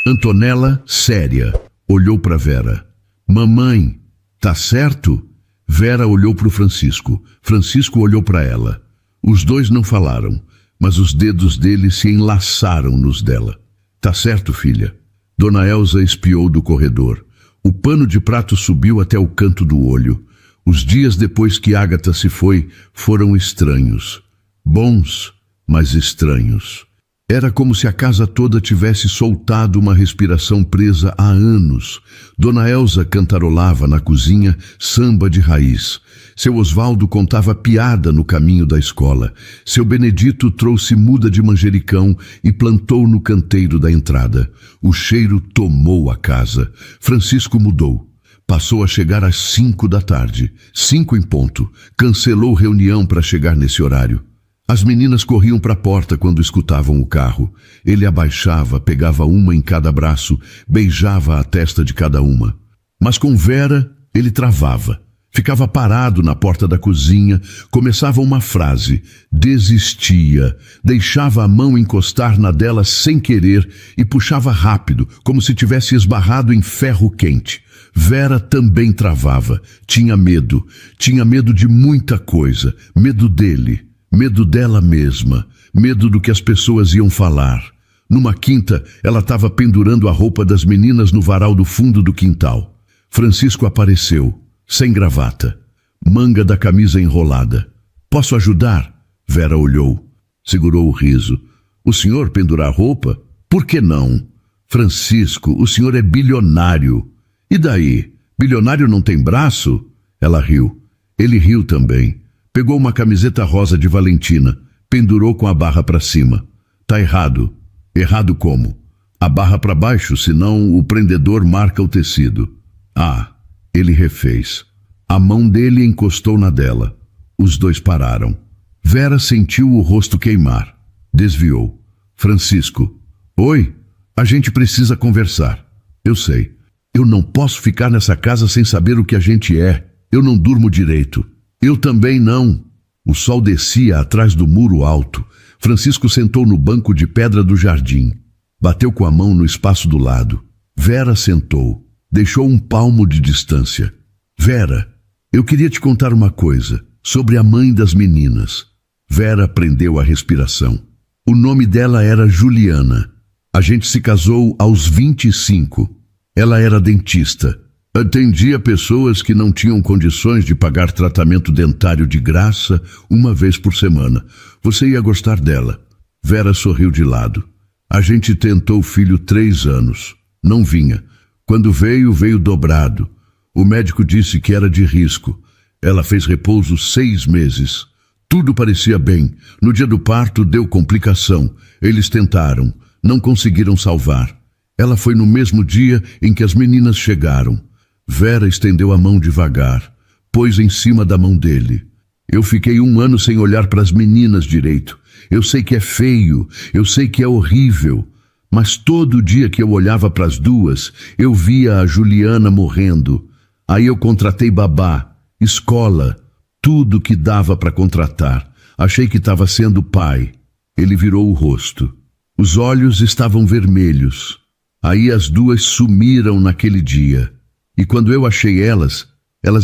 Antonella, séria, olhou para Vera. Mamãe, tá certo? Vera olhou para o Francisco. Francisco olhou para ela. Os 2 não falaram, mas os dedos dele se enlaçaram nos dela. Tá certo, filha. Dona Elsa espiou do corredor. O pano de prato subiu até o canto do olho. Os dias depois que Ágata se foi foram estranhos. Bons, mas estranhos. Era como se a casa toda tivesse soltado uma respiração presa há anos. Dona Elsa cantarolava na cozinha samba de raiz. Seu Osvaldo contava piada no caminho da escola. Seu Benedito trouxe muda de manjericão e plantou no canteiro da entrada. O cheiro tomou a casa. Francisco mudou. Passou a chegar às 5 da tarde. 5 em ponto. Cancelou reunião para chegar nesse horário. As meninas corriam para a porta quando escutavam o carro. Ele abaixava, pegava uma em cada braço, beijava a testa de cada uma. Mas com Vera, ele travava. Ficava parado na porta da cozinha, começava uma frase, desistia, deixava a mão encostar na dela sem querer e puxava rápido, como se tivesse esbarrado em ferro quente. Vera também travava, tinha medo de muita coisa, medo dele. Medo dela mesma, medo do que as pessoas iam falar. Numa quinta, ela estava pendurando a roupa das meninas no varal do fundo do quintal. Francisco apareceu, sem gravata, manga da camisa enrolada. Posso ajudar? Vera olhou, segurou o riso. O senhor pendurar roupa? Por que não? Francisco, o senhor é bilionário. E daí? Bilionário não tem braço? Ela riu. Ele riu também. Pegou uma camiseta rosa de Valentina, pendurou com a barra para cima. Tá errado. Errado como? A barra para baixo, senão o prendedor marca o tecido. Ah, ele refez. A mão dele encostou na dela. Os 2 pararam. Vera sentiu o rosto queimar. Desviou. Francisco. Oi, a gente precisa conversar. Eu sei. Eu não posso ficar nessa casa sem saber o que a gente é. Eu não durmo direito. Eu também não. O sol descia atrás do muro alto. Francisco sentou no banco de pedra do jardim. Bateu com a mão no espaço do lado. Vera sentou. Deixou um palmo de distância. Vera, eu queria te contar uma coisa sobre a mãe das meninas. Vera prendeu a respiração. O nome dela era Juliana. A gente se casou aos 25. Ela era dentista. Atendia pessoas que não tinham condições de pagar tratamento dentário de graça uma vez por semana. Você ia gostar dela. Vera sorriu de lado. A gente tentou o filho 3 anos. Não vinha. Quando veio, veio dobrado. O médico disse que era de risco. Ela fez repouso 6 meses. Tudo parecia bem. No dia do parto deu complicação. Eles tentaram. Não conseguiram salvar. Ela foi no mesmo dia em que as meninas chegaram. Vera estendeu a mão devagar. Pôs em cima da mão dele. Eu fiquei 1 ano sem olhar para as meninas direito. Eu sei que é feio. Eu sei que é horrível. Mas todo dia que eu olhava para as duas, eu via a Juliana morrendo. Aí eu contratei babá, escola, tudo que dava para contratar. Achei que estava sendo pai. Ele virou o rosto. Os olhos estavam vermelhos. Aí as duas sumiram naquele dia. E quando eu achei elas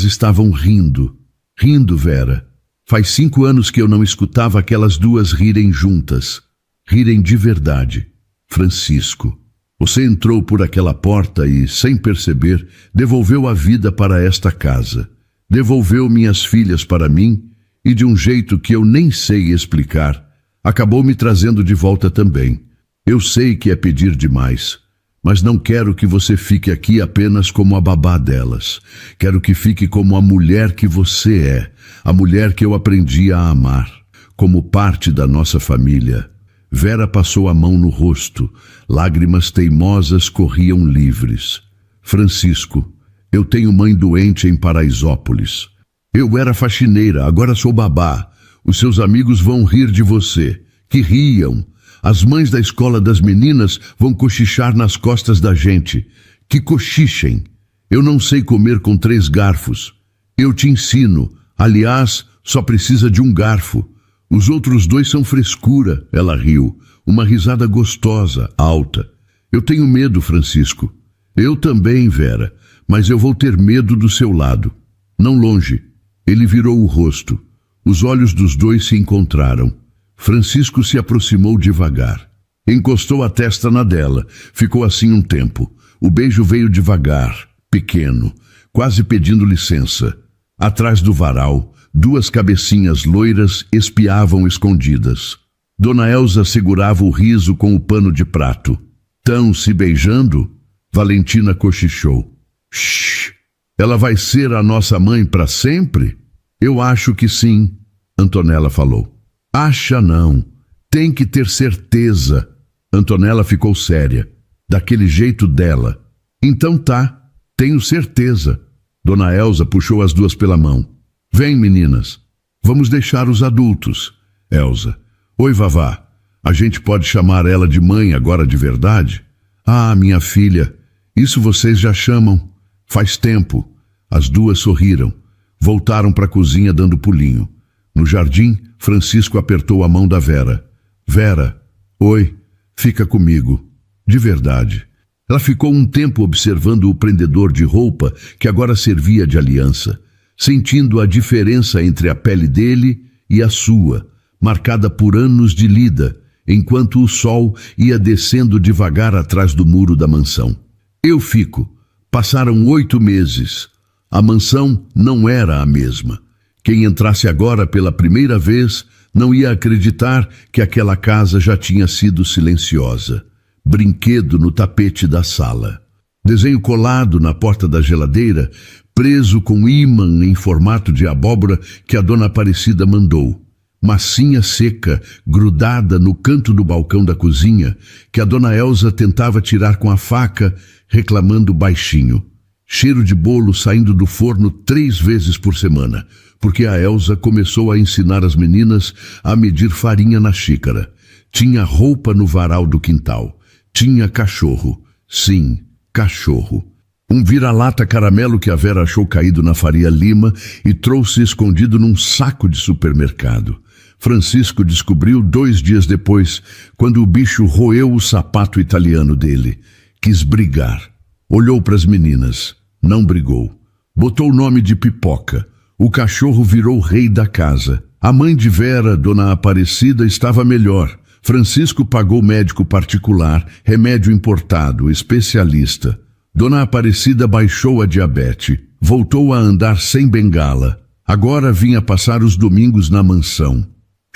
estavam rindo. Rindo, Vera. Faz 5 anos que eu não escutava aquelas duas rirem juntas. Rirem de verdade. Francisco, você entrou por aquela porta e, sem perceber, devolveu a vida para esta casa. Devolveu minhas filhas para mim e, de um jeito que eu nem sei explicar, acabou me trazendo de volta também. Eu sei que é pedir demais, mas não quero que você fique aqui apenas como a babá delas. Quero que fique como a mulher que você é, a mulher que eu aprendi a amar, como parte da nossa família. Vera passou a mão no rosto. Lágrimas teimosas corriam livres. Francisco, eu tenho mãe doente em Paraisópolis. Eu era faxineira, agora sou babá. Os seus amigos vão rir de você. Que riam. As mães da escola das meninas vão cochichar nas costas da gente. Que cochichem. Eu não sei comer com 3 garfos. Eu te ensino. Aliás, só precisa de um garfo. Os outros 2 são frescura, ela riu. Uma risada gostosa, alta. Eu tenho medo, Francisco. Eu também, Vera, mas eu vou ter medo do seu lado. Não longe. Ele virou o rosto. Os olhos dos 2 se encontraram. Francisco se aproximou devagar. Encostou a testa na dela. Ficou assim um tempo. O beijo veio devagar, pequeno, quase pedindo licença. Atrás do varal, 2 cabecinhas loiras espiavam escondidas. Dona Elza segurava o riso com o pano de prato. Tão se beijando? Valentina cochichou. Shhh! Ela vai ser a nossa mãe para sempre? Eu acho que sim, Antonella falou. Acha não. Tem que ter certeza. Antonella ficou séria. Daquele jeito dela. Então tá, tenho certeza. Dona Elza puxou as 2 pela mão. Vem, meninas. Vamos deixar os adultos. Elza. Oi, Vavá. A gente pode chamar ela de mãe agora de verdade? Ah, minha filha. Isso vocês já chamam. Faz tempo. As 2 sorriram. Voltaram para a cozinha dando pulinho. No jardim, Francisco apertou a mão da Vera. Vera. Oi. Fica comigo. De verdade. Ela ficou um tempo observando o prendedor de roupa que agora servia de aliança, sentindo a diferença entre a pele dele e a sua, marcada por anos de lida, enquanto o sol ia descendo devagar atrás do muro da mansão. Eu fico. Passaram 8 meses. A mansão não era a mesma. Quem entrasse agora pela primeira vez não ia acreditar que aquela casa já tinha sido silenciosa. Brinquedo no tapete da sala. Desenho colado na porta da geladeira, preso com ímã em formato de abóbora que a dona Aparecida mandou. Massinha seca, grudada no canto do balcão da cozinha, que a dona Elza tentava tirar com a faca, reclamando baixinho. Cheiro de bolo saindo do forno 3 vezes por semana, porque a Elza começou a ensinar as meninas a medir farinha na xícara. Tinha roupa no varal do quintal. Tinha cachorro. Sim, cachorro. Um vira-lata caramelo que a Vera achou caído na Faria Lima e trouxe escondido num saco de supermercado. Francisco descobriu 2 dias depois, quando o bicho roeu o sapato italiano dele. Quis brigar. Olhou para as meninas. Não brigou. Botou o nome de Pipoca. O cachorro virou o rei da casa. A mãe de Vera, Dona Aparecida, estava melhor. Francisco pagou médico particular, remédio importado, especialista. Dona Aparecida baixou a diabetes. Voltou a andar sem bengala. Agora vinha passar os domingos na mansão.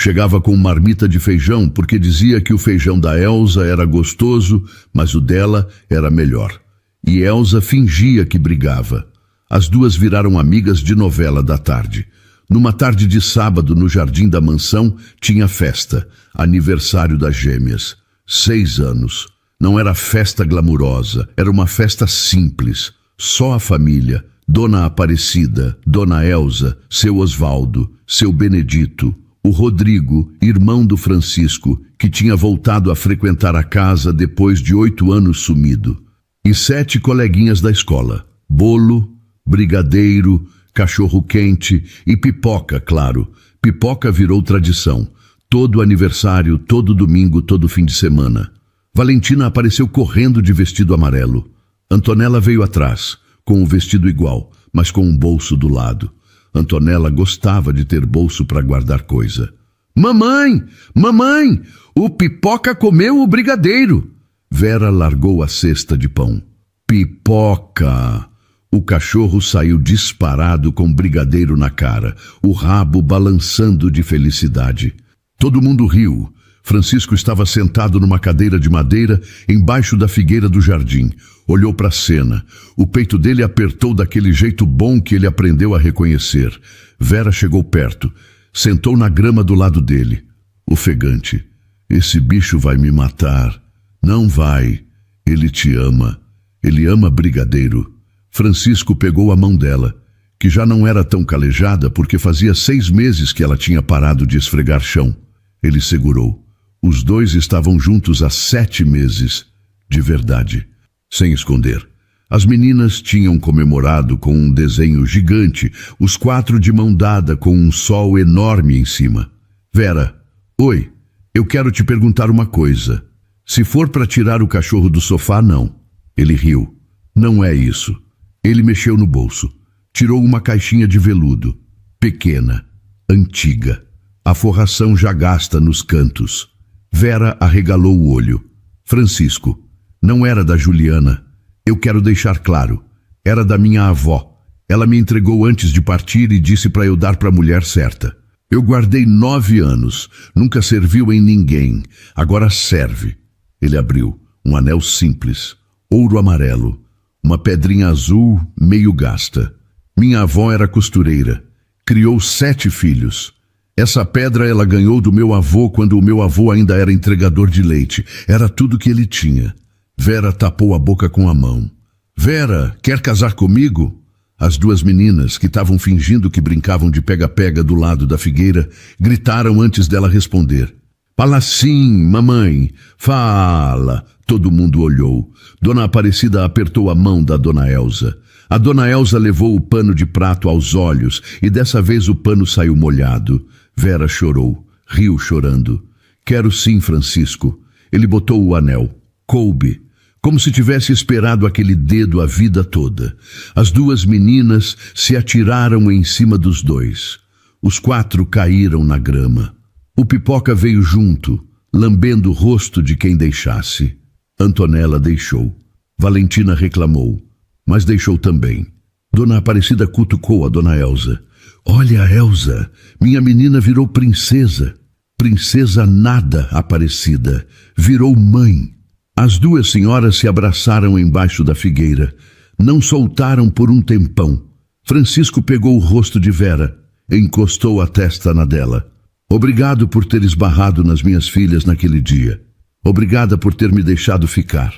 Chegava com marmita de feijão porque dizia que o feijão da Elza era gostoso, mas o dela era melhor. E Elza fingia que brigava. As duas viraram amigas de novela da tarde. Numa tarde de sábado, no jardim da mansão, tinha festa, aniversário das gêmeas. 6 anos. Não era festa glamurosa, era uma festa simples. Só a família, Dona Aparecida, Dona Elza, seu Osvaldo, seu Benedito, o Rodrigo, irmão do Francisco, que tinha voltado a frequentar a casa depois de 8 anos sumido. E 7 coleguinhas da escola. Bolo, brigadeiro, cachorro-quente e pipoca, claro. Pipoca virou tradição. Todo aniversário, todo domingo, todo fim de semana. Valentina apareceu correndo de vestido amarelo. Antonella veio atrás, com o vestido igual, mas com um bolso do lado. Antonella gostava de ter bolso para guardar coisa. Mamãe! Mamãe! O Pipoca comeu o brigadeiro! Vera largou a cesta de pão. Pipoca! O cachorro saiu disparado com brigadeiro na cara, o rabo balançando de felicidade. Todo mundo riu. Francisco estava sentado numa cadeira de madeira embaixo da figueira do jardim. Olhou para a cena. O peito dele apertou daquele jeito bom que ele aprendeu a reconhecer. Vera chegou perto. Sentou na grama do lado dele. Ofegante. Esse bicho vai me matar. Não vai. Ele te ama. Ele ama brigadeiro. Francisco pegou a mão dela, que já não era tão calejada porque fazia 6 meses que ela tinha parado de esfregar chão. Ele segurou. Os dois estavam juntos há 7 meses, de verdade, sem esconder. As meninas tinham comemorado com um desenho gigante, os 4 de mão dada com um sol enorme em cima. Vera, oi, eu quero te perguntar uma coisa. Se for para tirar o cachorro do sofá, não. Ele riu. Não é isso. Ele mexeu no bolso. Tirou uma caixinha de veludo. Pequena, antiga. A forração já gasta nos cantos. Vera arregalou o olho. Francisco, não era da Juliana. Eu quero deixar claro. Era da minha avó. Ela me entregou antes de partir e disse para eu dar para a mulher certa. Eu guardei 9 anos. Nunca serviu em ninguém. Agora serve. Ele abriu. Um anel simples. Ouro amarelo. Uma pedrinha azul meio gasta. Minha avó era costureira. Criou 7 filhos. Essa pedra ela ganhou do meu avô quando o meu avô ainda era entregador de leite. Era tudo que ele tinha. Vera tapou a boca com a mão. Vera, quer casar comigo? As 2 meninas, que estavam fingindo que brincavam de pega-pega do lado da figueira, gritaram antes dela responder. Fala sim, mamãe. Fala. Todo mundo olhou. Dona Aparecida apertou a mão da Dona Elza. A Dona Elza levou o pano de prato aos olhos e dessa vez o pano saiu molhado. Vera chorou, riu chorando. Quero sim, Francisco. Ele botou o anel. Coube. Como se tivesse esperado aquele dedo a vida toda. As 2 meninas se atiraram em cima dos 2. Os 4 caíram na grama. O Pipoca veio junto, lambendo o rosto de quem deixasse. Antonella deixou. Valentina reclamou, mas deixou também. Dona Aparecida cutucou a Dona Elza. Olha, Elza, minha menina virou princesa. Princesa nada, Aparecida. Virou mãe. As 2 senhoras se abraçaram embaixo da figueira. Não soltaram por um tempão. Francisco pegou o rosto de Vera, encostou a testa na dela. Obrigado por ter esbarrado nas minhas filhas naquele dia. Obrigada por ter me deixado ficar.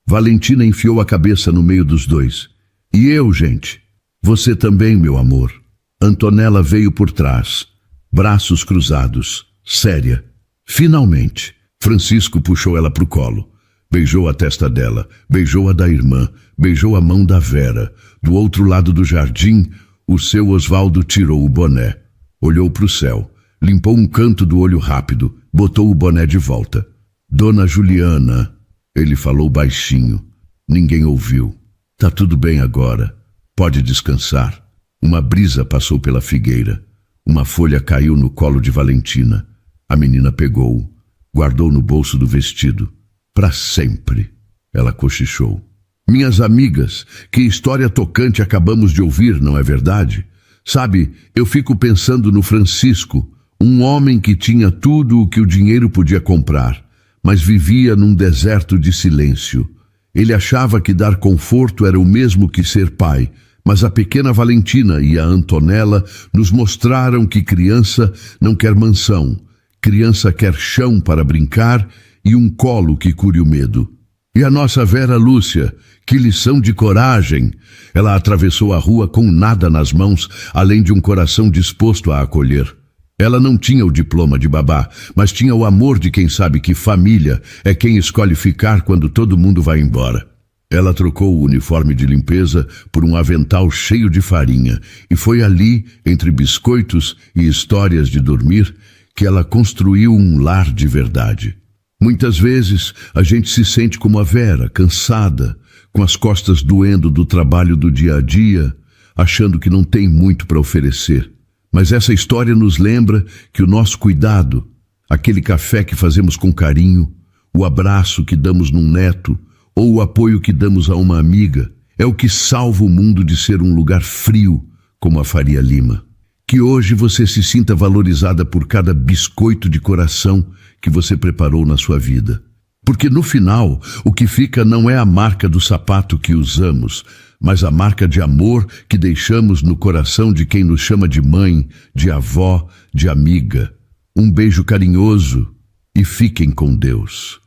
Valentina enfiou a cabeça no meio dos 2. E eu, gente? Você também, meu amor. Antonella veio por trás, braços cruzados, séria. Finalmente, Francisco puxou ela pro colo. Beijou a testa dela, beijou a da irmã, beijou a mão da Vera. Do outro lado do jardim, o seu Osvaldo tirou o boné. Olhou pro céu. limpou um canto do olho rápido, botou o boné de volta. Dona Juliana, ele falou baixinho. Ninguém ouviu. Tá tudo bem agora. Pode descansar. Uma brisa passou pela figueira. Uma folha caiu no colo de Valentina. A menina pegou-o, guardou no bolso do vestido. Para sempre, ela cochichou. Minhas amigas, que história tocante acabamos de ouvir, não é verdade? Sabe, eu fico pensando no Francisco, um homem que tinha tudo o que o dinheiro podia comprar, mas vivia num deserto de silêncio. Ele achava que dar conforto era o mesmo que ser pai, mas a pequena Valentina e a Antonella nos mostraram que criança não quer mansão, criança quer chão para brincar e um colo que cure o medo. E a nossa Vera Lúcia, que lição de coragem! Ela atravessou a rua com nada nas mãos, além de um coração disposto a acolher. Ela não tinha o diploma de babá, mas tinha o amor de quem sabe que família é quem escolhe ficar quando todo mundo vai embora. Ela trocou o uniforme de limpeza por um avental cheio de farinha, e foi ali, entre biscoitos e histórias de dormir, que ela construiu um lar de verdade. Muitas vezes a gente se sente como a Vera, cansada, com as costas doendo do trabalho do dia a dia, achando que não tem muito para oferecer. Mas essa história nos lembra que o nosso cuidado, aquele café que fazemos com carinho, o abraço que damos num neto ou o apoio que damos a uma amiga, é o que salva o mundo de ser um lugar frio como a Faria Lima. Que hoje você se sinta valorizada por cada biscoito de coração que você preparou na sua vida. Porque no final, o que fica não é a marca do sapato que usamos, mas a marca de amor que deixamos no coração de quem nos chama de mãe, de avó, de amiga. Um beijo carinhoso e fiquem com Deus.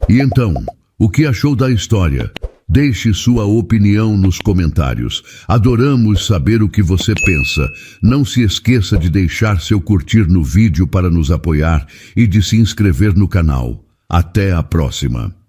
E então, o que achou da história? Deixe sua opinião nos comentários. Adoramos saber o que você pensa. Não se esqueça de deixar seu curtir no vídeo para nos apoiar e de se inscrever no canal. Até a próxima!